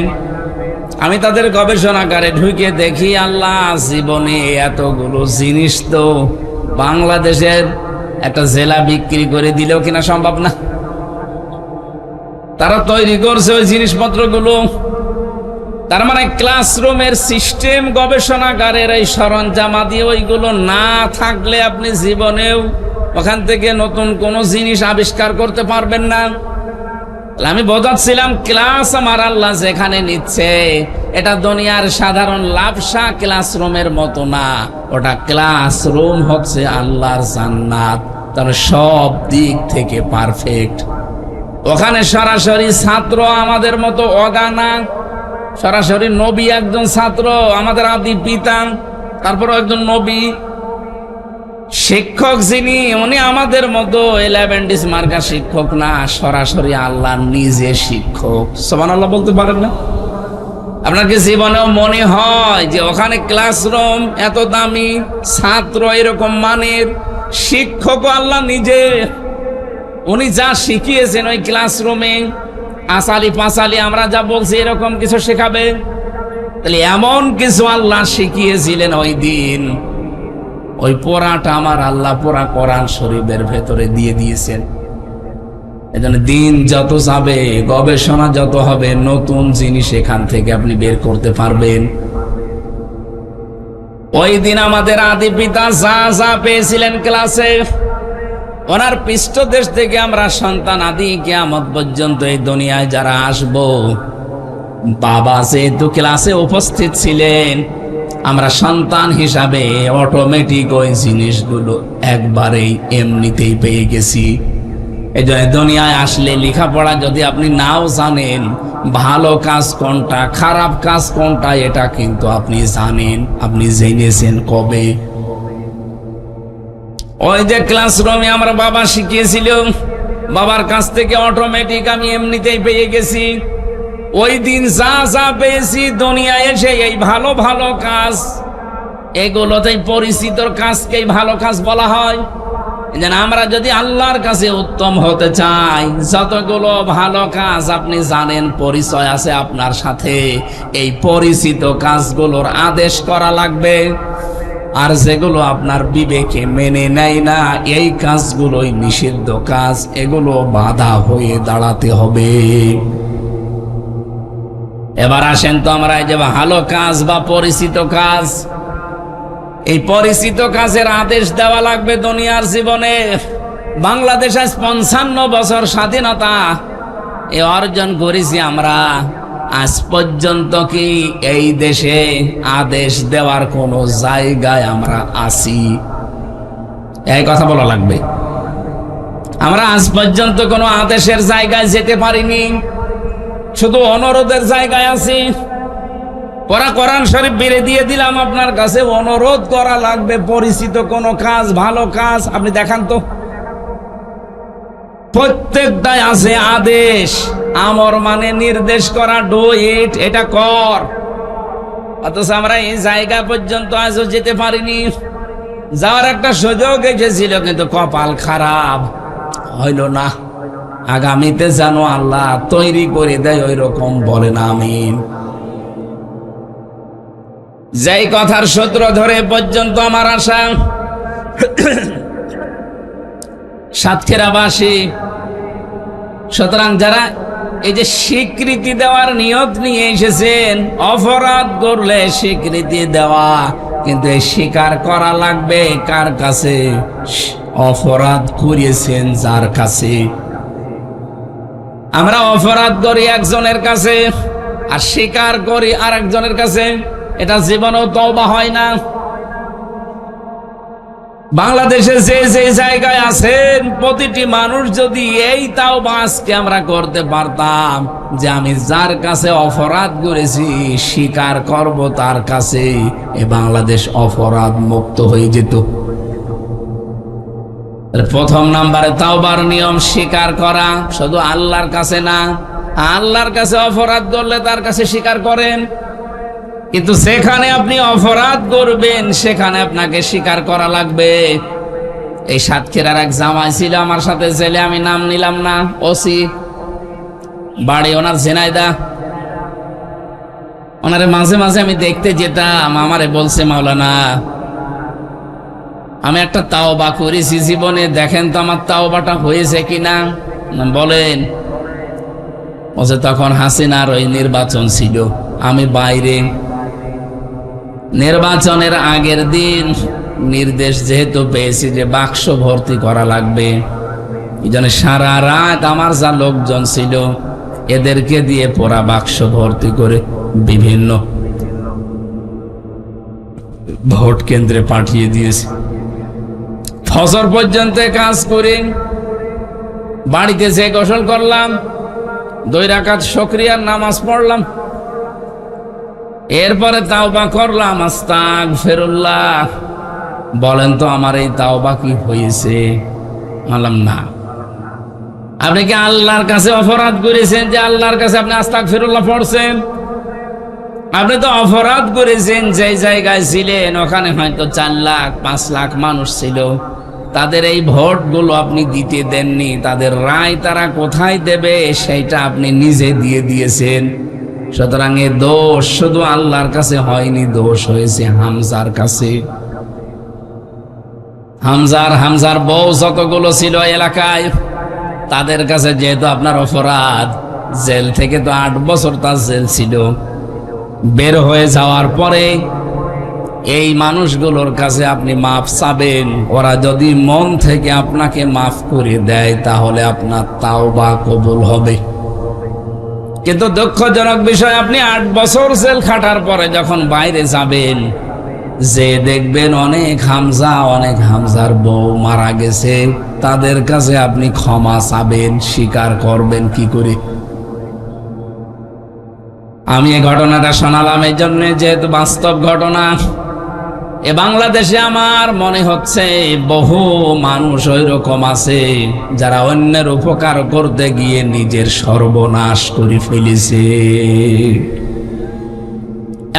আমি তাদের গবেষণাগারে ঢুকে দেখি আল্লাহ, জীবনে এতগুলো জিনিস তো বাংলাদেশের একটা জেলা বিক্রি করে দিলেও কিনা সম্ভব না। তারা তৈরি করছে ওই জিনিসপত্রগুলো। তার মানে ক্লাসরুমের সিস্টেম, গবেষণাগারের এই সরঞ্জামাদি ওইগুলো না থাকলে আপনি জীবনেও ওখান থেকে নতুন কোনো জিনিস আবিষ্কার করতে পারবেন না। আমি বোঝাচ্ছিলাম, ক্লাস আমার আল্লাহ যেখানে নিচ্ছে এটা দুনিয়ার সাধারণ লাফসা ক্লাসরুমের মতো না, ওটা ক্লাসরুম হচ্ছে আল্লাহর জান্নাত। তার সব দিক থেকে পারফেক্ট। ওখানে সরাসরি ছাত্র আমাদের মতো অগানা, সরাসরি নবী একজন ছাত্র, আমাদের আদি পিতা, তারপর একজন নবী। শিক্ষক যিনি, উনি আমাদের মতো 11 ডিস মার্কা শিক্ষক না, সরাসরি আল্লাহ নিজে শিক্ষক। সুবহানাল্লাহ বলতে পারেন না? আপনার কি জীবনেও মনে হয় যে ওখানে ক্লাসরুম এত দামি, ছাত্র এরকম মানের, শিক্ষক আল্লাহ নিজে? উনি যা শিখিয়েছেন ওই ক্লাসরুমে, আসালি পাঁচালি আমরা যা বলছি এরকম কিছু শেখাবে? তাহলে এমন কিছু আল্লাহ শিখিয়েছিলেন ওই দিন, ওই পড়াটা আমার আল্লাহ পুরা কোরআন শরীফের ভেতরে দিয়ে দিয়েছেন। এজন্য দিন যত যাবে, গবেষণা যত হবে, নতুন জিনিস এখান থেকে আপনি বের করতে পারবেন। ওই দিন আমাদের আদি পিতা যা যা পেয়েছিলেন ক্লাসে, ওনার পৃষ্ঠদেশ থেকে আমরা সন্তান আদি কিয়ামত পর্যন্ত এই দুনিয়ায় যারা আসব, বাবা যেহেতু ক্লাসে উপস্থিত ছিলেন, আমরা সন্তান হিসাবে অটোমেটিক ওই জিনিসগুলো একবারেই এমনিতেই পেয়ে গেছি। এই জন্য দুনিয়ায় আসলে লেখাপড়া যদি আপনি নাও জানেন, ভালো কাজ কোনটা, খারাপ কাজ কোনটা, এটা কিন্তু আপনি জানেন। আপনি জেনেছেন কবে? ওই যে ক্লাসরুমে আমার বাবা শিখিয়েছিল, বাবার কাছ থেকে অটোমেটিক আমি এমনিতেই পেয়ে গেছি। ওই দিন যা যা পেয়েছি, দুনিয়ায় এসে এই ভালো ভালো কাজ, এগুলোতেই পরিচিত কাজকেই ভালো কাজ বলা হয়। যেন আমরা যদি আল্লাহর কাছে উত্তম হতে চাই, যতগুলো ভালো কাজ আপনি জানেন, পরিচয় আছে আপনার সাথে, এই পরিচিত কাজগুলোর আদেশ করা লাগবে। আর যেগুলো আপনার বিবেকে মেনে নেয় না, এই কাজগুলোই নিষিদ্ধ কাজ, এগুলো বাধা হয়ে দাঁড়াতে হবে। এবার আসেন তো আমরা এই যে ভালো কাজ বা পরিচিত কাজ, এই পরিচিত কাজের আদেশ দেওয়া লাগবে দুনিয়ার জীবনে। বাংলাদেশ আজ 55 বছর স্বাধীনতা এ অর্জন করেছি আমরা, আজ পর্যন্ত কি এই দেশে আদেশ দেওয়ার কোন জায়গায় আমরা আছি? এই কথা বলা লাগবে। আমরা আজ পর্যন্ত কোনো আদেশের জায়গায় যেতে পারিনি, শুধু অনুরোধের জায়গায় আছি। পড়া কোরআন শরীফ বেড়ে দিয়ে দিলাম আপনার কাছে, অনুরোধ করা লাগবে পরিচিত কোনো কাজ, ভালো কাজ আপনি দেখান তো। প্রত্যেকটাই আছে আদেশ, আমর মানে নির্দেশ করা, ডু ইট, এটা কর। অথচ আমরা এই জায়গা পর্যন্ত আজও যেতে পারিনি। যাওয়ার একটা সুযোগ এসেছিল, কিন্তু কপাল খারাপ, হইল না। আগামীতে যেন আল্লাহ তৈরি করে দেয় ওই রকম বলেন আমিন। যেই কথার সূত্র ধরে পর্যন্ত আমার আশা, সাতক্ষীরাবাসী, সুতরাং যারা এই যে স্বীকৃতি দেওয়ার নিয়ত নিয়ে এসেছেন, অপরাধ করলে স্বীকৃতি দেওয়া, কিন্তু এই স্বীকার করা লাগবে কার কাছে? অপরাধ করিয়েছেন যার কাছে। আমরা অপরাধ করি একজনের কাছে আর স্বীকার করি আর একজনের কাছে, এটা জীবনেও তওবা হয় না। বাংলাদেশে যে যে জায়গায় আছেন, প্রতিটি মানুষ যদি এই তাওবা আজকে আমরা করতে পারতাম যে আমি যার কাছে অপরাধ করেছি স্বীকার করব তার কাছে, এই বাংলাদেশ অপরাধ মুক্ত হয়ে যেত। প্রথম নাম্বারে তাওবার নিয়ম স্বীকার করা, শুধু আল্লাহর কাছে না, আল্লাহর কাছে অপরাধ করলে তার কাছে স্বীকার করেন। কিন্তু সেখানে আপনি অপরাধ করবেন, সেখানে আপনাকে স্বীকার করা লাগবে। এই সাতক্ষীরার এক জামাই ছিল আমার সাথে জেলে, আমি নাম নিলাম না, ওসি, বাড়ি ওনার ঝিনাইদহ। ওনারে মাঝে মাঝে আমি দেখতে যেতাম, আমারে বলছে, মাওলানা আমি একটা তাওবা করেছি জীবনে, দেখেন তো আমার তাওবাটা হয়েছে কিনা। বলেন। বলছে তখন হাসিনার ওই নির্বাচন ছিল, আমি বাইরে। নির্বাচনের আগের দিন নির্দেশ যেহেতু পেয়েছি যে বাক্স ভর্তি করা লাগবে, এই জন্য সারা রাত আমার যা লোকজন ছিল এদেরকে দিয়ে পোড়া বাক্স ভর্তি করে বিভিন্ন ভোট কেন্দ্রে পাঠিয়ে দিয়েছে। ফজর পর্যন্ত কাজ করে বাড়িতে যে গোসল করলাম, 2 রাকাত শুকরিয়ার নামাজ পড়লাম, এরপরে তাওবা করলাম, আস্তাগফিরুল্লাহ। বলেন তো আমার এই তাওবা কি হয়েছে? বললাম না। আপনি কি আল্লাহর কাছে অপরাধ করেছেন যে আল্লাহর কাছে আপনি আস্তাগফিরুল্লাহ পড়ছেন? আপনি তো অপরাধ করেছেন যে জায়গায় ছিলেন ওখানে হয়তো 4 লাখ 5 লাখ মানুষ ছিল, তাদের এই ভোটগুলো আপনি দিতে দেননি, তাদের রায় তারা কোথায় দেবে সেইটা আপনি নিজে দিয়ে দিয়েছেন। সুতরাং এ দোষ শুধু আল্লাহর কাছে হয়নি, দোষ হয়েছে হামজার কাছে। হামজার বউ যতগুলো ছিল এলাকায়, তাদের কাছে যেহেতু আপনার অপরাধ, জেল থেকে তো 8 বছর তার জেল ছিল, বের হয়ে যাওয়ার পরে এই মানুষগুলোর কাছে আপনি মাফ চাবেন। ওরা যদি মন থেকে আপনাকে মাফ করে দেয় তাহলে আপনার তাওবা কবুল হবে। কিন্তু দুঃখজনক বিষয়, আপনি 8 বছর জেল খাটার পরে যখন বাইরে যাবেন, যে দেখবেন অনেক হামজার বউ মারা গেছে, তাদের কাছে আপনি ক্ষমা চাবেন, স্বীকার করবেন কি করে? আমি এই ঘটনাটা শোনালাম এই জন্য, যেহেতু বাস্তব ঘটনা। এ বাংলাদেশে আমার মনে হচ্ছে বহু মানুষ ওই রকম আছে যারা অন্যের উপকার করতে গিয়ে নিজের সর্বনাশ করে ফেলেছে।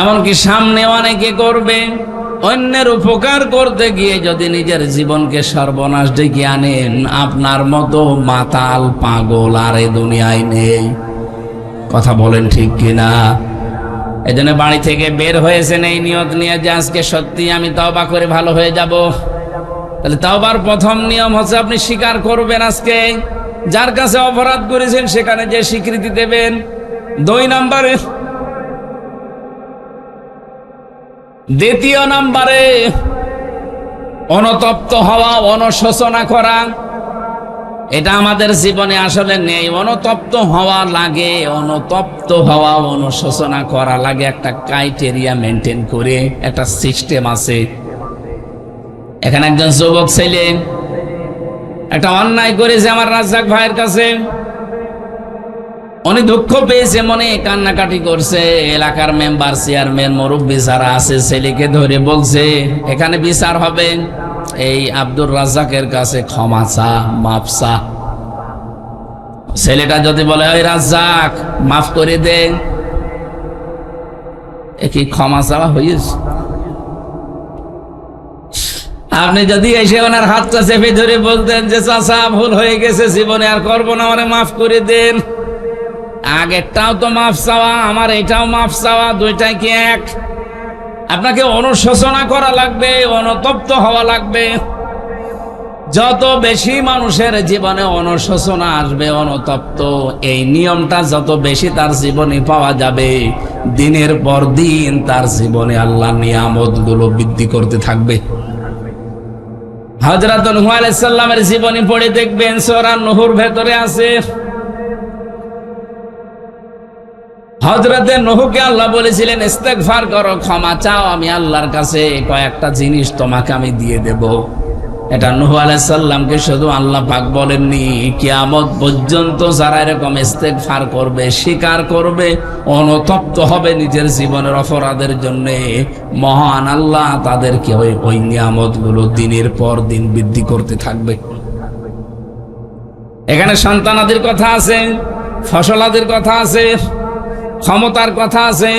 এমনকি সামনে অনেকে করবে, অন্যের উপকার করতে গিয়ে যদি নিজের জীবনকে সর্বনাশ ডেকে আনেন, আপনার মতো মাতাল পাগল আর এ দুনিয়ায় নেই। কথা বলেন ঠিক কিনা? এই জন্য বাড়ি থেকে বের হয়েছেন এই নিয়ত নিয়ে যে আজকে সত্যি আমি তওবা করে ভালো হয়ে যাব। তাহলে তওবার প্রথম নিয়ম হচ্ছে আপনি স্বীকার করবেন আজকে যার কাছে অপরাধ করেছেন সেখানে যে স্বীকৃতি দেবেন। 2 নম্বরে, দ্বিতীয় নম্বরে অনুতপ্ত হওয়া, অনুশোচনা করা। এটা আমাদের জীবনে আসলে নেই। অনুতপ্ত হওয়া লাগে, অনুশোচনা করা লাগে, একটা ক্রাইটেরিয়া মেনটেন করে, একটা সিস্টেম আছে। এখানে একজন যুবক ছেলে একটা অন্যায় করেছে আমার রাজ্জাক ভাইয়ের কাছে, উনি দুঃখ পেয়েছে, মনে কান্নাকাটি করছে। এলাকার মেম্বার, চেয়ারম্যান, মুরব্বী যারা আছে ছেলেকে ধরে বলছে এখানে বিচার হবে, এই আব্দুর রাজ্জাকের কাছে ক্ষমা চা, মাফ চা। ছেলেটা যদি বলে ওই রাজ্জাক মাফ করে দে, কি ক্ষমা চাওয়া হয়েছে? আপনি যদি এসে ওনার হাতটা চেপে ধরে বলতেন যে চাচা ভুল হয়ে গেছে, জীবনে আর করবো না, আমারে মাফ করে দেন। আগেরটাও তো মাফ চাওয়া, আমার এটাও মাফ চাওয়া, দুইটাই কি এক? আপনাকে অনুশোচনা করা লাগবে, অনুতপ্ত হওয়া লাগবে। যত বেশি মানুষের জীবনে অনুশোচনা আসবে, অনুতপ্ত, এই নিয়মটা যত বেশি তার জীবনে পাওয়া যাবে, দিনের পর দিন তার জীবনে আল্লাহর নিয়ামতগুলো বৃদ্ধি করতে থাকবে। হযরত নূহ আলাইহিস সালামের জীবনী পড়ে দেখবেন, সূরা নূহর ভেতরে আছে হযরত নূহকে আল্লাহ বলেছিলেন ইস্তেগফার করো, ক্ষমা চাও, আমি আল্লাহর কাছে কয়েকটা জিনিস তোমাকে আমি দিয়ে দেব। এটা নূহ আলাইহিস সালামকে শুধু আল্লাহ পাক বলেননি, কিয়ামত পর্যন্ত যারা এরকম ইস্তেগফার করবে, স্বীকার করবে, অনুতপ্ত হবে নিজের জীবনের অপরাধের জন্য, মহান আল্লাহ তাদেরকে ওই নিয়ামতগুলো দিনের পর দিন বৃদ্ধি করতে থাকবে। এখানে সন্তানাদির কথা আছে, ফসলাদির কথা আছে। ক্ষমতার কথা আছে,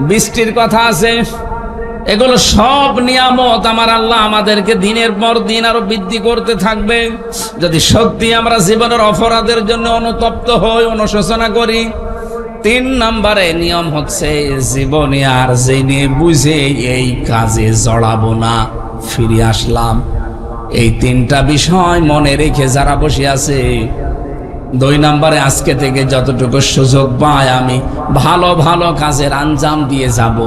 বৃষ্টির কথা আছে। এগুলো সব নিয়ামত আমার আল্লাহ আমাদেরকে দিনের পর দিন আরো বৃদ্ধি করতে থাকবে যদি সত্যি আমরা জীবনের অপরাধের জন্য অনুতপ্ত হই, অনুশোচনা করি। 3 নম্বরে নিয়ম হচ্ছে জীবনে আর জেনে বুঝে এই কাজে জড়াবো না, ফিরে আসলাম। এই 3টা বিষয় মনে রেখে যারা বসে আছে, 2 নম্বরে আজকে থেকে যতটুকু সুযোগ পাই আমি ভালো ভালো কাজের আঞ্জাম দিয়ে যাব।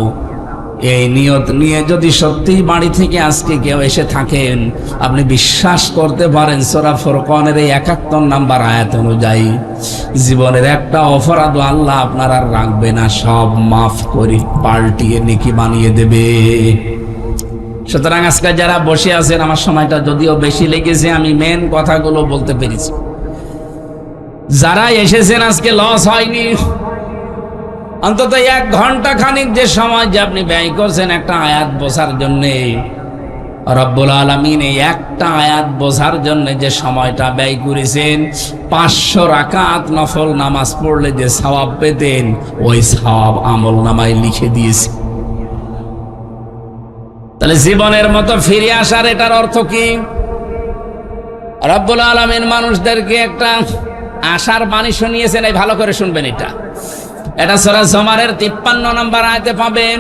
এই নিয়ত নিয়ে যদি সত্যি বাড়ি থেকে আজকে কেউ এসে থাকেন, আপনি বিশ্বাস করতে পারেন সূরা ফুরকানের এই 71 নম্বর আয়াত অনুযায়ী জীবনের একটা অপরাধ আল্লাহ আপনার আর রাখবে না, সব মাফ করে পাল্টিয়ে নেকি বানিয়ে দেবে। সুতরাং আজকে যারা বসে আছেন, আমার সময়টা যদিও বেশি লেগেছে, আমি মেন কথাগুলো বলতে পেরেছি। যারা এসেছেন আজকে লস হয়নি। অন্তত 1 ঘন্টা খানিক যে সময় যে আপনি ব্যয় করছেন একটা আয়াত বোঝার জন্য, রব্বুল আলামিন এই একটা আয়াত বোঝার জন্য যে সময়টা ব্যয় করেছেন, 500 রাকাত নফল নামাজ পড়লে যে সওয়াব পেতেন, ওই সওয়াব আমল নামায় লিখে দিয়েছে। তাহলে জীবনের মতো ফিরে আসার এটার অর্থ কি? রব্বুল আলামিন মানুষদেরকে একটা আশার বাণী শুনিয়েছেন। এই ভালো করে শুনবেন, এটা সূরা জুমারের 53 নম্বর আয়াতে পাবেন।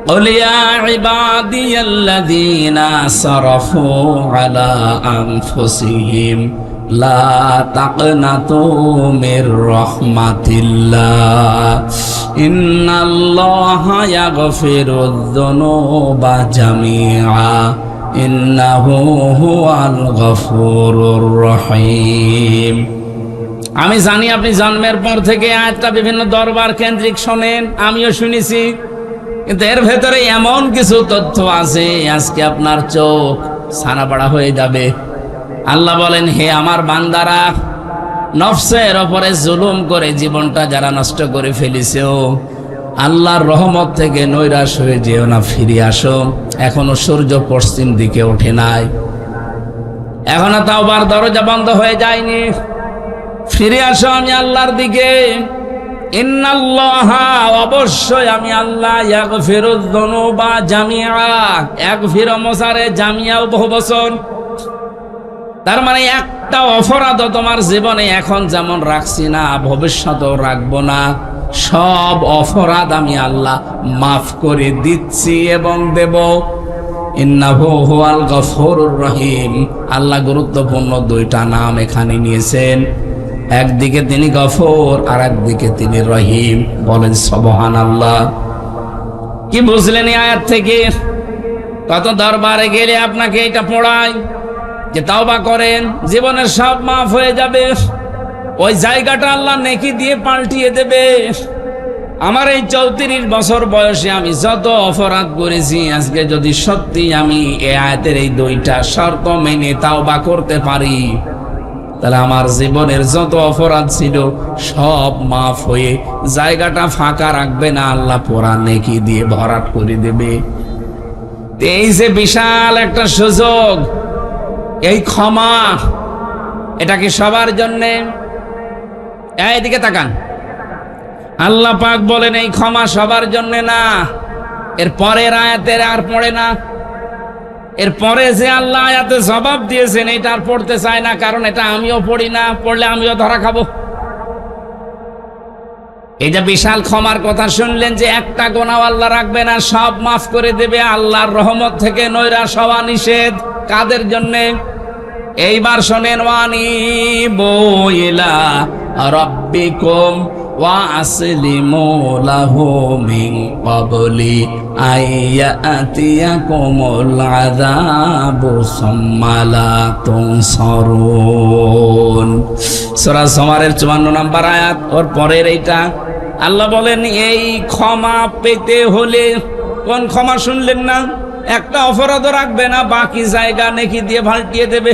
قُلْ يَا عِبَادِيَ الَّذِينَ أَسْرَفُوا عَلَى أَنفُسِهِمْ لَا تَقْنَطُوا مِنْ رَحْمَةِ اللَّهِ إِنَّ اللَّهَ يَغْفِرُ الذُّنُوبَ جَمِيعًا إِنَّهُ هُوَ الْغَفُورُ الرَّحِيمُ। আমি জানি আপনি জন্মের পর থেকে আয়াতটা বিভিন্ন দরবার কেন্দ্রিক শোনেন, আমিও শুনেছি, কিন্তু এর ভেতরে এমন কিছু তথ্য আছে আজকে আপনার চোখ ছানাপাড়া হয়ে যাবে। আল্লাহ বলেন, হে আমার বান্দারা, নফসের ওপরে জুলুম করে জীবনটা যারা নষ্ট করে ফেলেছে, আল্লাহর রহমত থেকে নৈরাশ হয়ে যেও না, ফিরে আসো। এখনো সূর্য পশ্চিম দিকে ওঠে নাই, এখনো তাওবার দরজা বন্ধ হয়ে যায়নি। ফিরে আসো আমি আল্লাহর দিকে। ইন্নাল্লাহা, অবশ্যই আমি আল্লাহ, ইয়াগফিরুয যুনুবা জামিআ, ইয়াগফির মুসারে জামিআ বহু বচন। তার মানে একটা অপরাধ তোমার জীবনে এখন যেমন রাখছি না, ভবিষ্যতেও রাখবো না। সব অপরাধ আমি আল্লাহ মাফ করে দিচ্ছি এবং দেব। ইন্নাহু হুয়াল গফুরুর রহিম। আল্লাহ গুরুত্বপূর্ণ 2টা নাম এখানে নিয়েছেন। একদিকে তিনি গফুর, আর একদিকে তিনি রহিম। বলেন সুবহানাল্লাহ। কি বুঝলেন এই আয়াত থেকে? কত দরবারে গেলে আপনাকে এটা পড়ায় যে তওবা করেন, জীবনের সব মাফ হয়ে যাবে। ওই জায়গাটা আল্লাহ নেকি দিয়ে পাল্টিয়ে দেবে। আমার এই 34 বছর বয়সে আমি যত অপরাধ করেছি, আজকে যদি সত্যি আমি এই আয়াতের এই 2টা শর্ত মেনে তওবা করতে পারি, তাহলে আমার জীবনের যত অপরাধ ছিল সব মাফ হয়ে জায়গাটা ফাঁকা রাখবে না, আল্লাহ পুরা নেকি দিয়ে ভরাট করে দেবে। এই যে বিশাল একটা সুযোগ, এই ক্ষমা, এটা কি সবার জন্যে? এইদিকে তাকান। আল্লাহ পাক বলেন এই ক্ষমা সবার জন্য না। এর পরের আয়াতের আর পড়ে না। এর পরে যে আল্লাহ আয়াতে জবাব দিয়েছেন এটা আর পড়তে চায় না, কারণ এটা আমিও পড়ি না, পড়লে আমিও ধরা খাবো। এই যে বিশাল ক্ষমার কথা শুনলেন, যে একটা গোনাও আল্লাহ রাখবে না, সব মাফ করে দেবে। আল্লাহর রহমত থেকে নৈরাশ হওয়া নিষেধ। কাদের জন্যে? এইবার শোনেন, ওয়ানিবু ইলা রাব্বিকুম ওয়া আসলিমু লাহু মিন ক্বাবলি আইয়াতিয়াকুমুল আযাবু সুম্মা লা তুনসারুন। সূরা জুমারের 54 নম্বর আয়াত, ওর পরের এইটা। আল্লাহ বলেন এই ক্ষমা পেতে হলে, কোন ক্ষমা শুনলেন না? একটা অপরাধ রাখবে না, বাকি জায়গা নেকি দিয়ে পাল্টিয়ে দেবে।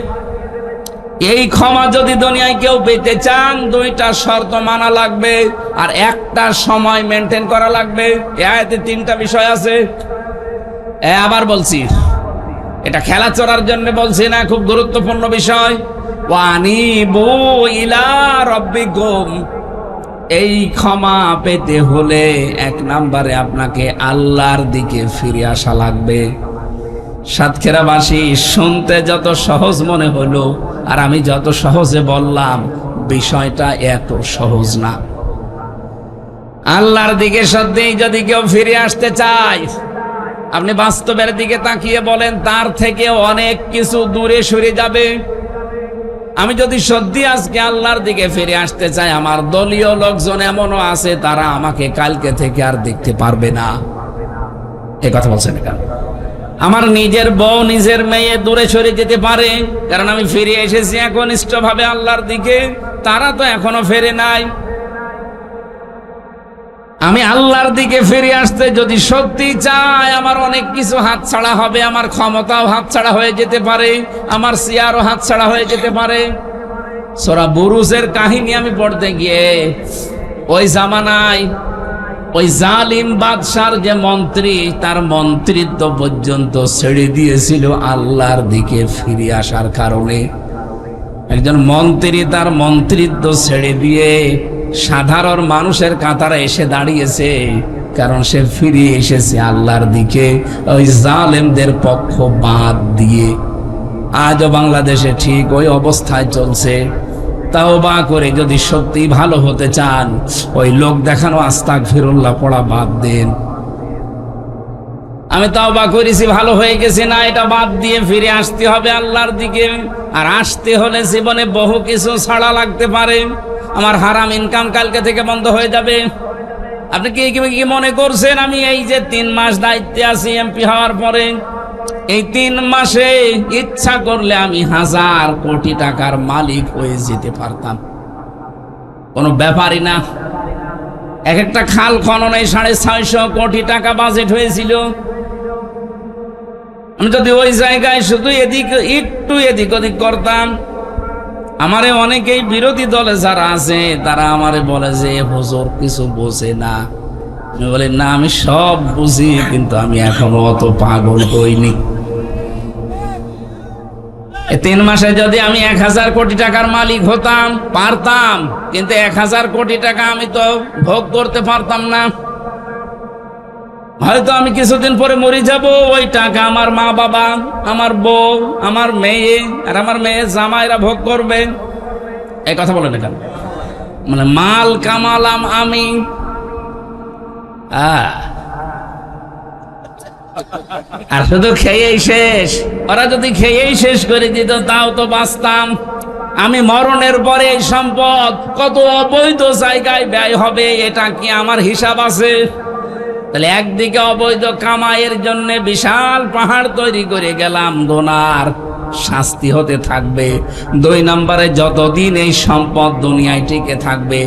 এই ক্ষমা যদি দুনিয়ায় কেউ পেতে চান, 2টা শর্ত মানা লাগবে, আর একটা সময় মেনটেন করা লাগবে। এই আয়াতে 3টা বিষয় আছে। আবার বলছি, এটা খেলা চড়ার জন্য বলছি না, খুব গুরুত্বপূর্ণ বিষয়। ওয়ানিবু ইলা রাব্বিকুম, এই ক্ষমা পেতে হলে এক নম্বরে আপনাকে আল্লাহর দিকে ফিরে আসা লাগবে। সাতক্ষীরাবাসী, শুনতে যত সহজ মনে হলো আর আমি যত সহজে বললাম, বিষয়টা এত সহজ না। আল্লাহর দিকে সত্যি যদি কেউ ফিরে আসতে চায়, আপনি বাস্তবের দিকে তাকিয়ে বলেন, তার থেকে অনেক কিছু দূরে সরে যাবে। আমি যদি সত্যি আজকে আল্লাহর দিকে ফিরে আসতে চাই, আমার দলীয় লোকজন এমনও আছে তারা আমাকে কালকে থেকে আর দেখতে পারবে না। এ কথা বলছেন কেন? আমার নিজের বউ, নিজের মেয়ে দূরে সরে যেতে পারে, কারণ আমি ফিরে এসেছি একনিষ্ঠভাবে আল্লাহর দিকে। তারা তো এখনো ফেরে নাই। আমি আল্লাহর দিকে ফিরে আসতে যদি সত্যি চাই, আমার অনেক কিছু হাতছাড়া হবে। আমার ক্ষমতাও হাতছাড়া হয়ে যেতে পারে, আমার চেয়ারও হাতছাড়া হয়ে যেতে পারে। সূরা বুরুজের কাহিনী আমি পড়তে গিয়ে, ওই জামানায় ওই জালিম বাদশার যে মন্ত্রী, তার মন্ত্রিত্ব পর্যন্ত ছেড়ে দিয়েছিল আল্লাহর দিকে ফিরে আসার কারণে। একজন মন্ত্রী তার মন্ত্রিত্ব ছেড়ে দিয়ে সাধারণ মানুষের কাতারে এসে দাঁড়িয়েছে, কারণ সে ফিরে এসেছে আল্লাহর দিকে, ওই জালেমদের পক্ষ বাদ দিয়ে। আজও বাংলাদেশে ঠিক ওই অবস্থায় চলছে। তাওবা করে যদি সত্যি ভালো হতে চান, ওই লোক দেখানো আস্তাগফিরুল্লাহ পড়া বাদ দেন। আমি তাওবা করেছি, ভালো হয়ে গেছি না, এটা বাদ দিয়ে ফিরে আসতে হবে আল্লাহর দিকে। আর আসতে হলে জীবনে বহু কিছু ছাড়া লাগতে পারে। আমার হারাম ইনকাম কালকে থেকে বন্ধ হয়ে যাবে। আপনি কি মনে করছেন আমি এই যে 3 মাস দায়িত্বে আছি এমপি হওয়ার পরে, এই 3 মাসে ইচ্ছা করলে আমি 1000 কোটি টাকার মালিক হয়ে যেতে পারতাম? কোনো ব্যাপারই না। এক একটা খাল খননে 650 কোটি টাকা বাজেট হয়েছিল। আমি যদি ওই জায়গায় শুধু একটু এদিক ওদিক করতাম, আমারে অনেকেই বিরোধী দলে যারা আছে তারা আমারে বলে যে হুজুর কিছু বোঝে না। আমি বলি না, আমি সব বুঝি, কিন্তু আমি এখনো অত পাগল হইনি। 3 মাসে যদি আমি 1000 কোটি টাকার মালিক হতাম পারতাম, কিন্তু 1000 কোটি টাকা আমি তো ভোগ করতে পারতাম না। হয়তো আমি কিছুদিন পরে মরে যাব, ওই টাকা আমার মা বাবা, আমার বউ, আমার মেয়ে আর আমার মেয়ে জামাইরা ভোগ করবে। এই কথা বলেন কেন? মানে মাল কামালাম আমি, আর শুধু খেয়েই শেষ। ওরা যদি খেয়েই শেষ করে দিত তাও তো বাঁচতাম। আমি মরণের পরে এই সম্পদ কত অবৈধ জায়গায় ব্যয় হবে, এটা কি আমার হিসাব আছে? তাহলে একদিকে অবৈধ কামাইয়ের জন্য বিশাল পাহাড় তৈরি করে গেলাম, গুনার শাস্তি হতে থাকবে। 2 নম্বরে, যতদিন এই সম্পদ দুনিয়ায় টিকে থাকবে,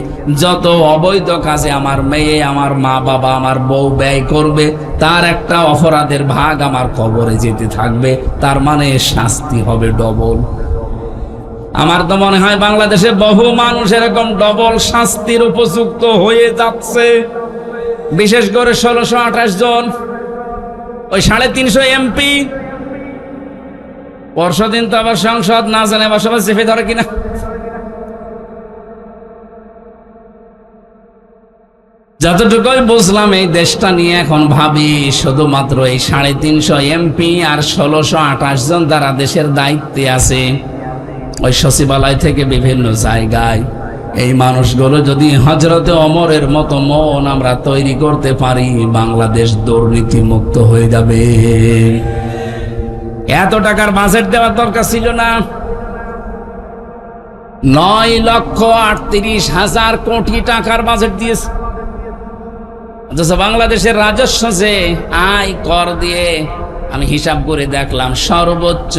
যত অবৈধ কাজে আমার মেয়ে, আমার মা বাবা, আমার বউ ব্যয় করবে, তার একটা অপরাধের ভাগ আমার কবরে যেতে থাকবে। তার মানে শাস্তি হবে ডবল। আমার তো মনে হয় বাংলাদেশে বহু মানুষ এরকম ডবল শাস্তির উপযুক্ত হয়ে যাচ্ছে। বিশেষ করে 1628 জন, ওই 350 এমপি। পরশুদিন তো আবার সংসদ না জানে বসবাস চেপে ধরে কিনা। যতটুকুই বুঝলাম এই দেশটা নিয়ে এখন ভাবি, শুধুমাত্র এই 350 এমপি আর 1628 জন যারা দেশের দায়িত্বে আছে, ওই সচিবালয় থেকে বিভিন্ন জায়গায়, এই মানুষগুলো যদি হযরতে ওমরের মতো মন আমরা তৈরি করতে পারি, বাংলাদেশ দুর্নীতি মুক্ত হয়ে যাবে। এত টাকার বাজেট দেওয়ার দরকার ছিল না। 9,38,000 কোটি টাকার বাজেট দিয়েছে। বাংলাদেশের রাজস্ব যে আয় কর দিয়ে আমি হিসাব করে দেখলাম, সর্বোচ্চ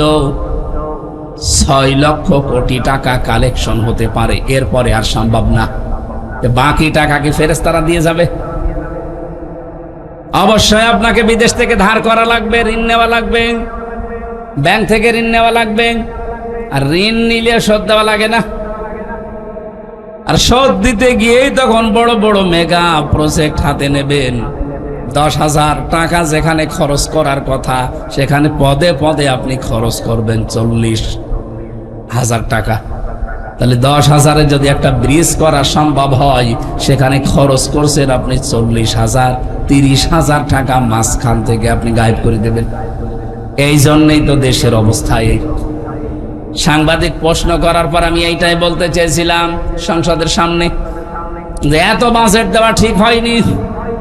6 লক্ষ কোটি টাকা কালেকশন হতে পারে। এরপরে আর সম্ভব না। বাকি টাকা কি ফেরেশতারা দিয়ে যাবে? অবশ্যই আপনাকে বিদেশ থেকে ধার করা লাগবে, ঋণ নেওয়া লাগবে, ব্যাংক থেকে ঋণ নেওয়া লাগবে। আর ঋণ নিলে শোধ দেওয়া লাগে না। আর শোধ দিতে গিয়েই তখন বড় বড় মেগা প্রজেক্ট হাতে নেবেন। 10,000 টাকা যেখানে খরচ করার কথা, সেখানে পদে পদে আপনি খরচ করবেন 40,000 টাকা। তাহলে 10,000-এ যদি একটা ব্রিজ করা সম্ভব হয়, সেখানে খরচ করছেন আপনি 40,000, 30,000 টাকা মাঝখান থেকে আপনি গায়েব করে দেবেন। এই জন্যই তো দেশের অবস্থা এই। সাংবাদিক প্রশ্ন করার পর আমি এইটাই বলতে চেয়েছিলাম সংসদের সামনে, যে এত বাজেট দেওয়া ঠিক হয়নি,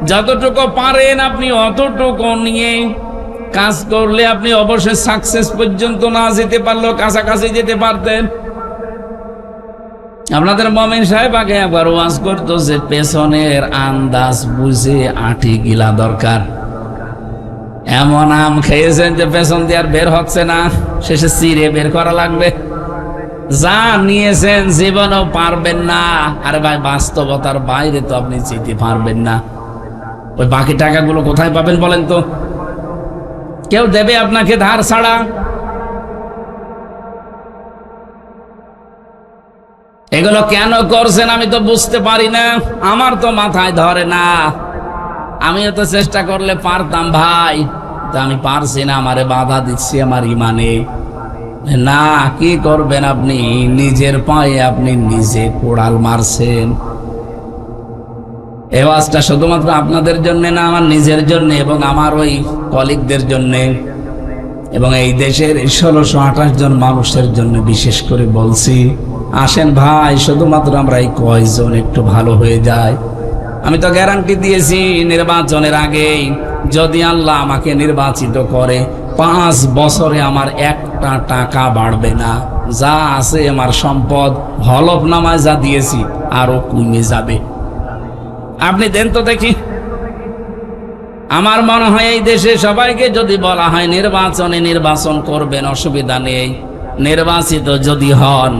যতটুকু পারেন আপনি অতটুকু নিয়ে কাজ করলে আপনি অবশ্যই সাকসেস পর্যন্ত না যেতে পারলেও কাছাকাছি যেতে পারতেন। আপনাদের মমিন সাহেব আগে একবার ওয়াজ করতো যে পেছনের আন্দাজ বুঝে আটি গিলা দরকার। এমন আম খেয়েছেন যে পেছন দিয়ে আর বের হচ্ছে না, শেষে চিরে বের করা লাগবে। যা নিয়েছেন জীবনেও পারবেন না। আরে ভাই, বাস্তবতার বাইরে তো আপনি যেতে পারবেন না। ওই বাকি টাকাগুলো কোথায় পাবেন বলেন তো? কেউ দেবে আপনাকে ধার ছাড়া? এগুলো কেন করছেন আমি তো বুঝতে পারি না, আমার তো মাথায় ধরে না। আমিও তো চেষ্টা করলে পারতাম ভাই, তা আমি পারছি না, আমারে বাধা দিচ্ছি আমার ইমানে। না, কি করবেন আপনি? নিজের পায়ে আপনি নিজে কোড়াল মারছেন। এই ওয়াজটা শুধুমাত্র আপনাদের জন্য না, আমার নিজের জন্য এবং আমার ওই কলিগদের জন্য এবং এই দেশের 1628 জন মানুষের জন্য বিশেষ করে বলছি, আসেন ভাই, শুধুমাত্র আমরা এই কয়জন একটু ভালো হয়ে যায়। আমি তো গ্যারান্টি দিয়েছি নির্বাচনের আগেই, যদি আল্লাহ আমাকে নির্বাচিত করে 5 বছরে আমার একটা টাকা বাড়বে না। যা আছে আমার সম্পদ হলফনামায় যা দিয়েছি আরো কমে যাবে। আপনি দেন তো দেখি। আমার মনে হয় এই দেশে সবাইকে যদি বলা হয় নির্বাচনে নির্বাচন করবেন, অসুবিধা নেই, নির্বাচিত যদি হন,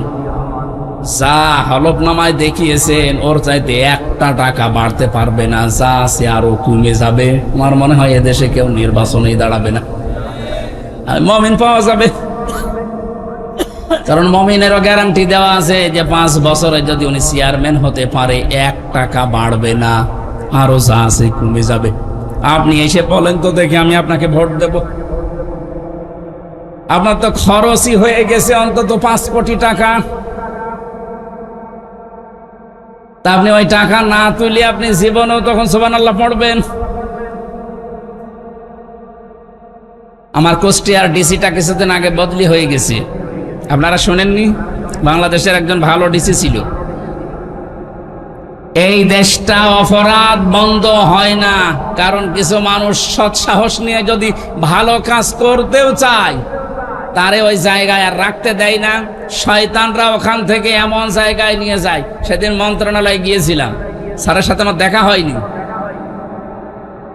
যা হলফনামায় দেখিয়েছেন ওর চাইতে একটা টাকা বাড়তে পারবে না, যা আছে আরো কমে যাবে। আমার মনে হয় এদেশে কেউ নির্বাচনেই দাঁড়াবে না, মমিন পাওয়া যাবে। কারণ মমিনেরও গ্যারান্টি দেওয়া আছে যে 5 বছরে যদি উনি চেয়ারম্যান হতে পারে 1 টাকা বাড়বে না, আরো যা আছে কমে যাবে। আপনি এসে বলেন তো দেখি, আমি আপনাকে ভোট দেব? আপনার তো খরচই হয়ে গেছে অন্তত 5 কোটি টাকা। তা আপনি ওই টাকা না তুলে আপনি জীবনেও তখন সুবহানাল্লাহ পড়বেন। আমার কুষ্টিয়ার ডিসিটা কিছুদিন আগে বদলি হয়ে গেছে, আপনারা শোনেননি? বাংলাদেশের একজন ভালো ডিসি ছিল। এই দেশটা অপরাধ বন্ধ হয় না, কারণ কিছু মানুষ সৎসাহস নিয়ে যদি ভালো কাজ করতেও চায়, তারে ওই জায়গায় আর রাখতে দেয় না। শয়তানরা ওখান থেকে এমন জায়গায় নিয়ে যায়। সেদিন মন্ত্রণালয়ে গিয়েছিলাম, স্যারের সাথে আমার দেখা হয়নি,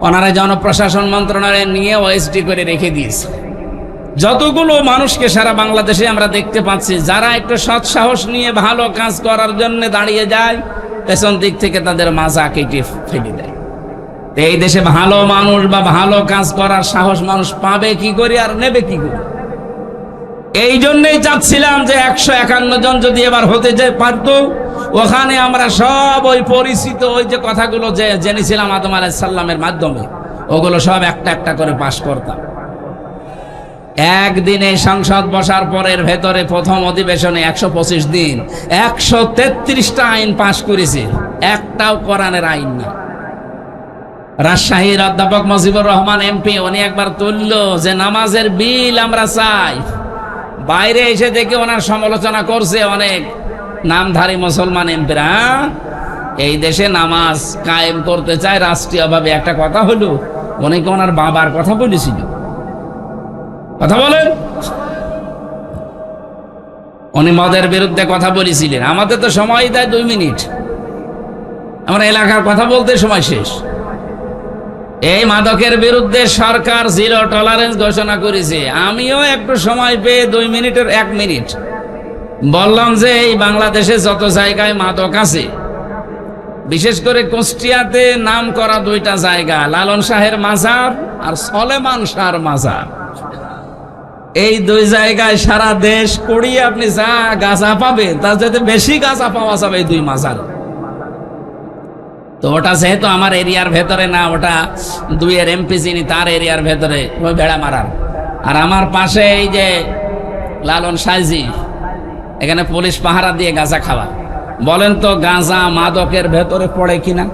ওনারা জনপ্রশাসন মন্ত্রণালয়ে নিয়ে ওএসডি করে রেখে দিয়েছে। যতগুলো মানুষকে সারা বাংলাদেশে আমরা দেখতে পাচ্ছি, যারা একটু সৎসাহস নিয়ে ভালো কাজ করার জন্য দাঁড়িয়ে যায়, পেছন দিক থেকে তাদের মাজা কেটে ফেলে দেয়। এই দেশে ভালো মানুষ বা ভালো কাজ করার সাহস মানুষ পাবে কি করে আর নেবে কি করে? এই জন্যই চাচ্ছিলাম যে 151 জন যদি এবার হতে যায় পারতো, ওখানে আমরা সব ওই পরিচিত ওই যে কথাগুলো যে জেনেছিলাম আদম আলাইহিস সালামের মাধ্যমে, ওগুলো সব একটা একটা করে পাশ করতাম। একদিনে সংসদ বসার পরের ভেতরে প্রথম অধিবেশনে 125 দিন 133টা আইন পাশ করেছে, একটাও কোরআনের আইন না। রাজশাহীর অধ্যাপক মুজিবুর রহমান এমপি, উনি একবার তুলল যে নামাজের বিল আমরা চাই, বাইরে এসে দেখে ওনার সমালোচনা করছে অনেক নামধারী মুসলমান এমপিরা। এই দেশে নামাজ কায়েম করতে চায় রাষ্ট্রীয়ভাবে, একটা কথা হলো অনেকে ওনার বাবার কথা বলেছিল। কথা বলেন, উনি মদের বিরুদ্ধে কথা বলেছিলেন। আমাদের তো সময় দেয় 2 মিনিট, আমরা এলাকার কথা বলতে সময় শেষ। এই মাদকের বিরুদ্ধে সরকার 0 টলারেন্স ঘোষণা করেছে। আমিও একটু সময় পেয়ে 2 মিনিটের 1 মিনিট বললাম যে এই বাংলাদেশে যত জায়গায় মাদক আছে, বিশেষ করে কুষ্টিয়াতে নাম করা 2টা জায়গা, লালন শাহের মাজার আর সলেমান শাহর মাজার, এই 2 জায়গায় সারা দেশ করিয়ে আপনি যা গাঁজা পাবেন তার যাতে বেশি গাঁজা পাওয়া যাবে এই 2 মাজার। তো ওটা যেহেতু আমার এরিয়ার ভেতরে না, ওটা 2 এমপি যিনি তার এরিয়ার ভেতরে, ওই ভেড়া মারার। আর আমার পাশে এই যে লালন সাইজি, এখানে পুলিশ পাহারা দিয়ে গাঁজা খাওয়া। বলেন তো গাঁজা মাদকের ভেতরে পড়ে কিনা?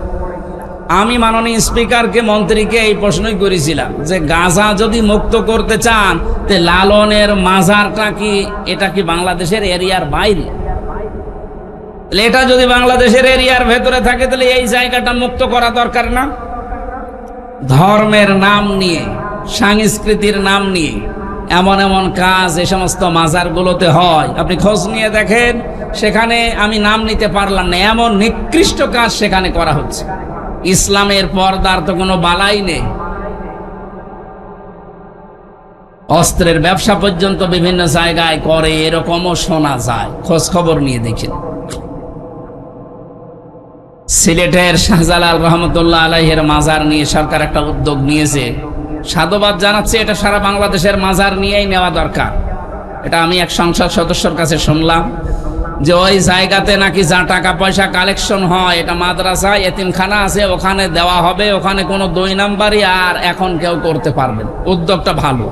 আমি মাননীয় স্পিকারকে, মন্ত্রীকে এই প্রশ্নই করেছিলাম যে গাঁজা যদি মুক্ত করতে চান তে লালনের মাজারটা কি, এটা কি বাংলাদেশের এরিয়ার বাইরে? এটা যদি বাংলাদেশের এরিয়ার ভেতরে থাকে তাহলে এই জায়গাটা মুক্ত করা দরকার না? ধর্মের নাম নিয়ে, সংস্কৃতির নাম নিয়ে এমন এমন কাজ এই সমস্ত মাজারগুলোতে হয়। আপনি খোঁজ নিয়ে দেখেন, সেখানে আমি নাম নিতে পারলাম না, এমন নিকৃষ্ট কাজ সেখানে করা হচ্ছে। ইসলামের পর্দার তো কোনো বালাই নেই। অস্ত্রের ব্যবসা পর্যন্ত বিভিন্ন জায়গায় করে, এরকমও শোনা যায়। খোঁজ খবর নিয়ে দেখেন। সিলেটের শাহজালাল রহমতুল্লাহ আলাইহির মাজার নিয়ে সরকার একটা উদ্যোগ নিয়েছে, সাধুবাদ জানাচ্ছে। এটা সারা বাংলাদেশের মাজার নিয়েই নেওয়া দরকার। এটা আমি এক সংসদ সদস্যর কাছে শুনলাম যে ওই জায়গাতে নাকি যা টাকা পয়সা কালেকশন হয়, এটা মাদ্রাসা এতিমখানা আছে, ওখানে দেওয়া হবে। ওখানে কোনো 2 নাম্বারই আর এখন কেউ করতে পারবে না। উদ্যোগটা ভালো।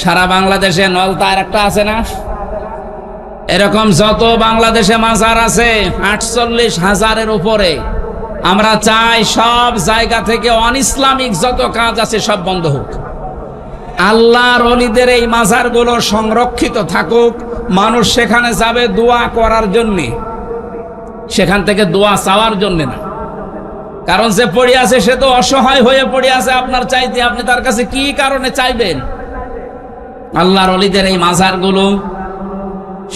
সারা বাংলাদেশে নলতার একটা আছে না, এরকম যত বাংলাদেশে মাজার আছে 48,000-এর উপরে। আমরা চাই সব জায়গা থেকে অনইসলামিক যত কাজ আছে সব বন্ধ হোক। আল্লাহর ওলিদের এই মাজারগুলো সংরক্ষিত থাকুক। মানুষ সেখানে যাবে দোয়া করার জন্যে, সেখান থেকে দোয়া চাওয়ার জন্যে না। কারণ যে পড়ে আছে সে তো অসহায় হয়ে পড়ে আছে আপনার চাইতে, আপনি তার কাছে কি কারণে চাইবেন? আল্লাহর ওলিদের এই মাজারগুলো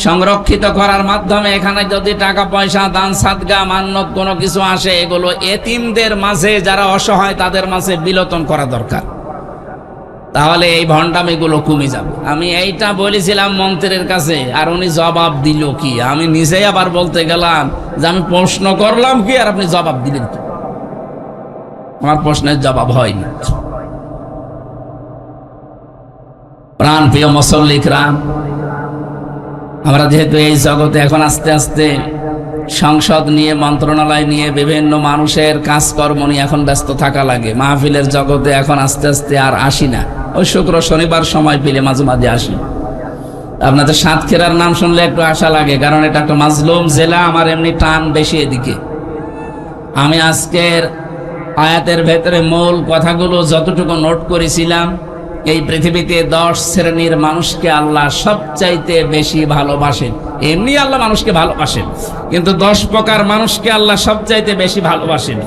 সংরক্ষিত করার মাধ্যমে এখানে যদি টাকা পয়সা, দান সাদগা, মান্নত কোনো কিছু আসে, এগুলো এতিমদের মাঝে, যারা অসহায় তাদের মাঝে বিলোপন করা দরকার। তাহলে এই ভণ্ডামিগুলো কমে যাবে। আমি এইটা বলেছিলাম মন্ত্রীর কাছে, আর উনি জবাব দিল কি? আমি নিজেই আবার বলতে গেলাম যে আমি প্রশ্ন করলাম কি আর আপনি জবাব দিলেন কি? আমার প্রশ্নের জবাব হয়নি। প্রাণ প্রিয় মুসল্লিরা, আমরা যেহেতু এই জগতে এখন আস্তে আস্তে সংসদ নিয়ে, মন্ত্রণালয় নিয়ে, বিভিন্ন মানুষের কাজকর্ম নিয়ে এখন ব্যস্ত থাকা লাগে। মাহফিলের জগতে এখন আস্তে আস্তে আর আসি না। ওই শুক্র শনিবার সময় পেলে মাঝে মাঝে আসি। আপনাদের সাতক্ষীরার নাম শুনলে একটু আশা লাগে, কারণ এটা একটা মাজলুম জেলা। আমার এমনি টান বেশি এদিকে। আমি আজকের আয়াতের ভেতরে মূল কথাগুলো যতটুকু নোট করেছিলাম, এই পৃথিবীতে 10 শ্রেণীর মানুষকে আল্লাহ সবচাইতে বেশি ভালোবাসেন। এমনি আল্লাহ মানুষকে ভালোবাসেন, কিন্তু 10 প্রকার মানুষকে আল্লাহ সবচাইতে বেশি ভালোবাসেন।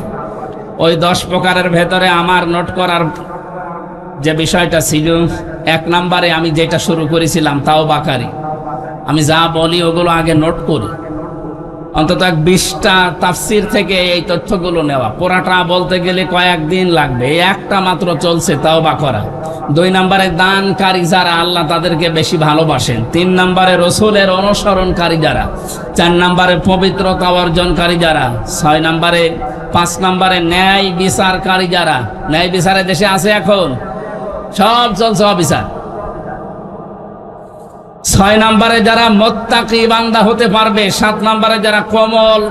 ওই 10 প্রকারের ভেতরে আমার নোট করার যে বিষয়টা ছিল, 1 নম্বরে আমি যেটা শুরু করেছিলাম তাওবাকারী। আমি যা বলি ওগুলো আগে নোট করি, অন্তত 20টা তাফসির থেকে এই তথ্যগুলো নেওয়া। পুরাটা বলতে গেলে কয়েকদিন লাগবে। একটা মাত্র চলছে তাওবা করা। 2 নম্বরে দানকারী যারা, আল্লাহ তাদেরকে বেশি ভালোবাসেন। 3 নম্বরে রসুলের অনুসরণকারী যারা। 4 নম্বরে পবিত্রতা অর্জনকারী যারা। 6 নম্বরে 5 নম্বরে ন্যায় বিচারকারী যারা। ন্যায় বিচারে দেশে আছে এখন, সব চলছে অবিচার। 6 নম্বরে যারা মুত্তাকি বান্দা হতে পারবে। 7 নম্বরে যারা কোমল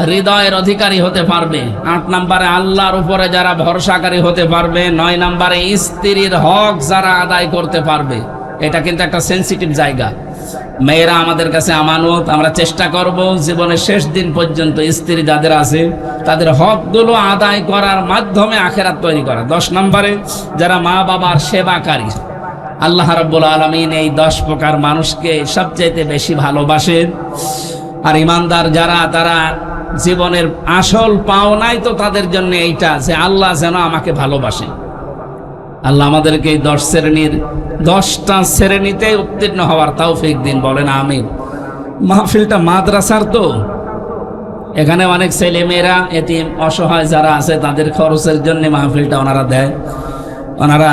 হৃদয়ের অধিকারী হতে পারবে। 8 নম্বরে আল্লাহর উপরে যারা ভরসাকারী হতে পারবে। 9 নম্বরে স্ত্রীর হক যারা আদায় করতে পারবে। এটা কিন্তু একটা সেনসিটিভ জায়গা। মেয়েরা আমাদের কাছে আমানত। আমরা চেষ্টা করব জীবনের শেষ দিন পর্যন্ত স্ত্রী যাদের আছে তাদের হকগুলো আদায় করার মাধ্যমে আখেরাত তৈরি করা। 10 নম্বরে যারা মা বাবার সেবাকারী। আল্লাহ রাব্বুল আলামিন এই 10 প্রকার মানুষকে সবচেয়ে বেশি ভালোবাসেন। আর ইমানদার যারা, তারা জীবনের আসল পাওনাই তো তাদের জন্য এইটা যে আল্লাহ যেন আমাকে ভালোবাসেন। আল্লাহ আমাদেরকে এই 10 শ্রেণীর 10টা শ্রেণীতে উত্তীর্ণ হওয়ার তৌফিক দিন, বলেন আমিন। মাহফিলটা মাদ্রাসার তো, এখানে অনেক ছেলে মেয়েরা এতিম অসহায় যারা আছে তাদের খরচের জন্য মাহফিলটা ওনারা দেয়। ওনারা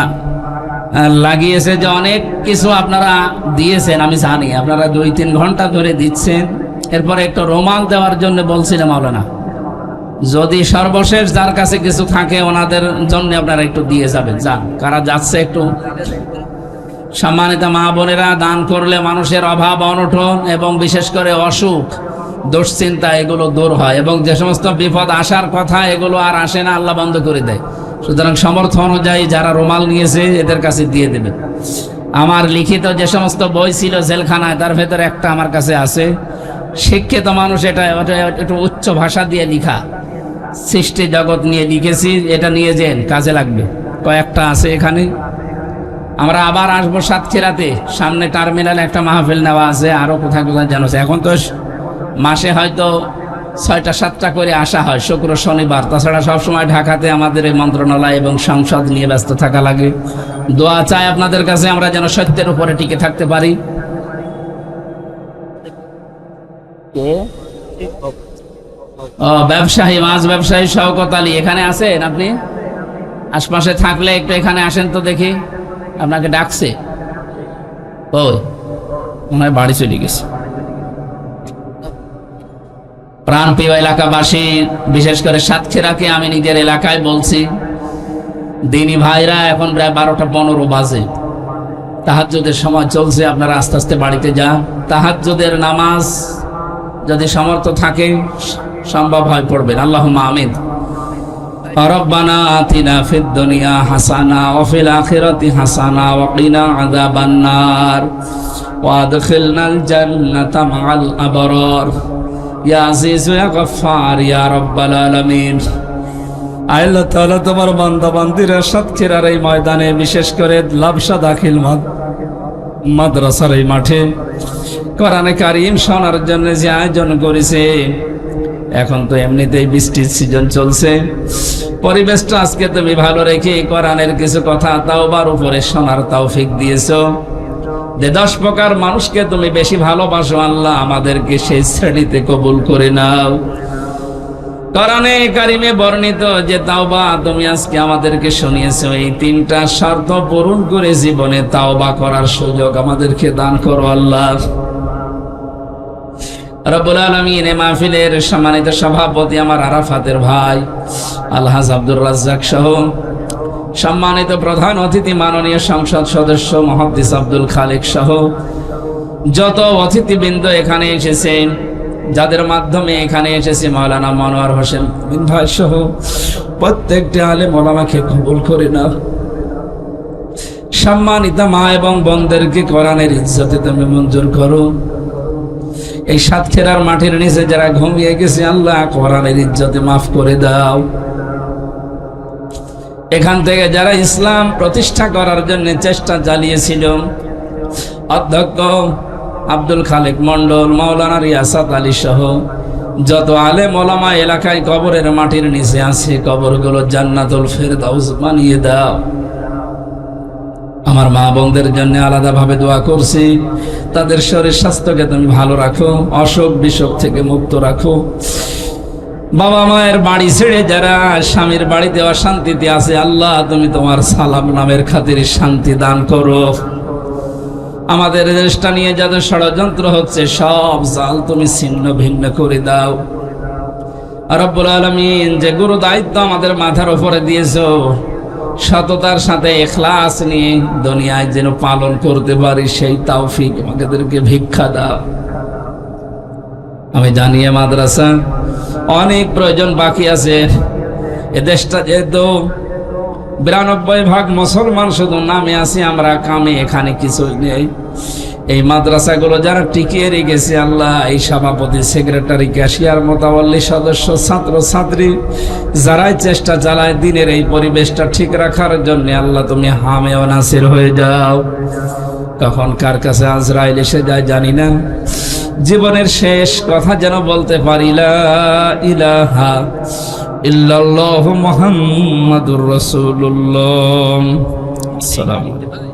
লাগিয়েছে যে অনেক কিছু আপনারা দিয়েছেন, আমি জানি আপনারা 2-3 ঘন্টা ধরে দিচ্ছেন। এরপরে একটু রুমাল দেওয়ার জন্য বলছিলাম মাওলানা, যদি সর্বশেষ যার কাছে কিছু থাকে ওনাদের জন্য আপনারা একটু দিয়ে যাবেন। যান, কারা যাচ্ছে একটু। সম্মানিত মা বোনেরা, দান করলে মানুষের অভাব অনটন এবং বিশেষ করে অসুখ, দুশ্চিন্তা এগুলো দূর হয়, এবং যে সমস্ত বিপদ আসার কথা এগুলো আর আসে না, আল্লাহ বন্ধ করে দেয়। সুতরাং সমর্থ অনুযায়ী যারা রুমাল নিয়েছে এদের কাছে দিয়ে দেবেন। আমার লিখিত যে সমস্ত বই ছিল জেলখানায়, তার ভেতরে একটা আমার কাছে আছে। শিক্ষিত মানুষ এটা একটু উচ্চ ভাষা দিয়ে লিখা, সৃষ্টি জগৎ নিয়ে লিখেছি, এটা নিয়ে যেন কাজে লাগবে। কয়েকটা আছে এখানে। আমরা আবার আসবো সাতক্ষীরাতে, সামনে টার্মিনালে একটা মাহফিল নেওয়া আছে, আরো কোথায় কোথায় জানো। এখন তো মাসে হয়তো 6টা-7টা করে আসা হয়, শুক্র শনিবার। তাছাড়া সবসময় ঢাকাতে আমাদের এই মন্ত্রণালয় এবং সংসদ নিয়ে ব্যস্ত থাকা লাগে। দোয়া চাই আপনাদের কাছে আমরা যেন সত্যের উপরে টিকে থাকতে পারি। ব্যবসায়ী, মাছ ব্যবসায়ী শওকত আলী এখানে আছেন? আপনি আশপাশে থাকলে একটু এখানে আসেন তো দেখি। আপনাকে ডাকছে, ওই মনে হয় বাড়ি চলে গেছে। প্রাণপ্রিয় এলাকাবাসী, বিশেষ করে সাতক্ষীরাকে আমি নিজের এলাকায় বলছি, দিনী ভাইরা এখন প্রায় 12টা 15 বাজে, তাহাজ্জুদের সময় চলছে। আপনারা আস্তে আস্তে বাড়িতে যান। তাহাজ্জুদের নামাজ যদি সামর্থ্য থাকে, সম্ভব হয় পড়বেন। আল্লাহুম্মা আমিন। রব্বানা আতিনা ফিদ দুনিয়া হাসানা ওয়া ফিল আখিরাতি হাসানা ওয়া কিনা আযাবান নার ওয়া আদখিলনাল জান্নাতা মা'আল আবরার ইয়া আজিজ ইয়া গফফার ইয়া রাব্বাল আলামিন। আল্লাহ তাআলা তোমার বান্দা বান্দীরা সাতক্ষীরার এই ময়দানে, বিশেষ করে লাবসা দাখিল মাদ্রাসার এই মাঠে কোরআনে কারীম শোনার জন্য যে আয়োজন করেছে, এখন তো এমনিতেই বৃষ্টির সিজন চলছে, পরিবেশটা আজকে তুমি ভালো রেখে কোরআনের কিছু কথা তাওবার উপরে শোনার তৌফিক দিয়েছো। যে 10 প্রকার মানুষকে তুমি বেশি ভালোবাসো, আল্লাহ আমাদেরকে সেই শ্রেণীতে কবুল করে নাও। কোরআনে কারিমে বর্ণিত যে তাওবা তুমি আজকে আমাদেরকে শুনিয়েছো, এই 3টা শর্ত পূরণ করে জীবনে তাওবা করার সুযোগ আমাদেরকে দান করো আল্লাহ রব্বুল আলামিন। এই মাহফিলের সম্মানিত সভাপতি আমার আরাফাতের ভাই আলহাজ আব্দুর রাজ্জাক সহ সম্মানিত প্রধান অতিথি মাননীয় সংসদ সদস্য মুহাদ্দিস আব্দুল খালেক সহ যত অতিথিবৃন্দ এখানে এসেছেন, যাদের মাধ্যমে এখানে এসেছে মাওলানা মনোয়ার হোসেন ভাই সহ প্রত্যেকটি আলেম ওলামাকে কবুল করে নাও। সম্মানিত মা এবং বোনদেরকে কোরআনের ইজ্জতে তুমি মঞ্জুর করো। এই সাতক্ষীরার মাঠের নিচে যারা ঘুমিয়ে গেছে, আল্লাহ কোরআনের ইজ্জতে মাফ করে দাও। এখান থেকে যারা ইসলাম প্রতিষ্ঠা করার জন্য চেষ্টা চালিয়েছিল, অধ্যক্ষ আব্দুল খালেক মন্ডল, মাওলানা রিয়াসাত আলী সহ যত আলেম ওলামা এলাকায় কবরের মাটির নিচে আছে, কবরগুলো জান্নাতুল ফেরদাউস বানিয়ে দাও। আমার মা বোনদের জন্য আলাদাভাবে দোয়া করছি, তাদের শরীর স্বাস্থ্যকে তুমি ভালো রাখো, অসুখ বিসুখ থেকে মুক্ত রাখো। বাবা মায়ের বাড়ি ছেড়ে যারা স্বামীর বাড়িতে অশান্তিতে আছে, আল্লাহ তুমি তোমার সালাম নামের খাতিরে শান্তি দান করো। আমাদের দেশটা নিয়ে যাদের ষড়যন্ত্র হচ্ছে, সব জাল তুমি ছিন্ন ভিন্ন করে দাও রব্বুল আলামিন। যে গুরু দায়িত্ব আমাদের মাথার উপরে দিয়েছো, সততার সাথে ইখলাস নিয়ে দুনিয়ায় যেন পালন করতে পারি, সেই তৌফিক আমাদেরকে ভিক্ষা দাও। আমি জানি মাদ্রাসা অনেক প্রয়োজন বাকি আছে। এ দেশটা যেহেতু 92% মুসলমান, শুধু নামে আছি আমরা, কামে এখানে কিছুই নেই। এই মাদ্রাসাগুলো যারা টিকিয়ে রেখেছে, আল্লাহ এই সভাপতি, সেক্রেটারি, ক্যাশিয়ার, মোতাবল্লি সদস্য, ছাত্র ছাত্রী যারাই চেষ্টা চালায় দিনের এই পরিবেশটা ঠিক রাখার জন্য, আল্লাহ তুমি হামে ও নাসির হয়ে যাও। কখন কার কাছে আজরাইল এসে যায় জানি না। জীবনের শেষ কথা যেন বলতে পারি, লা ইলাহা ইল্লাল্লাহু মুহাম্মাদুর রাসূলুল্লাহ। আসসালামু আলাইকুম।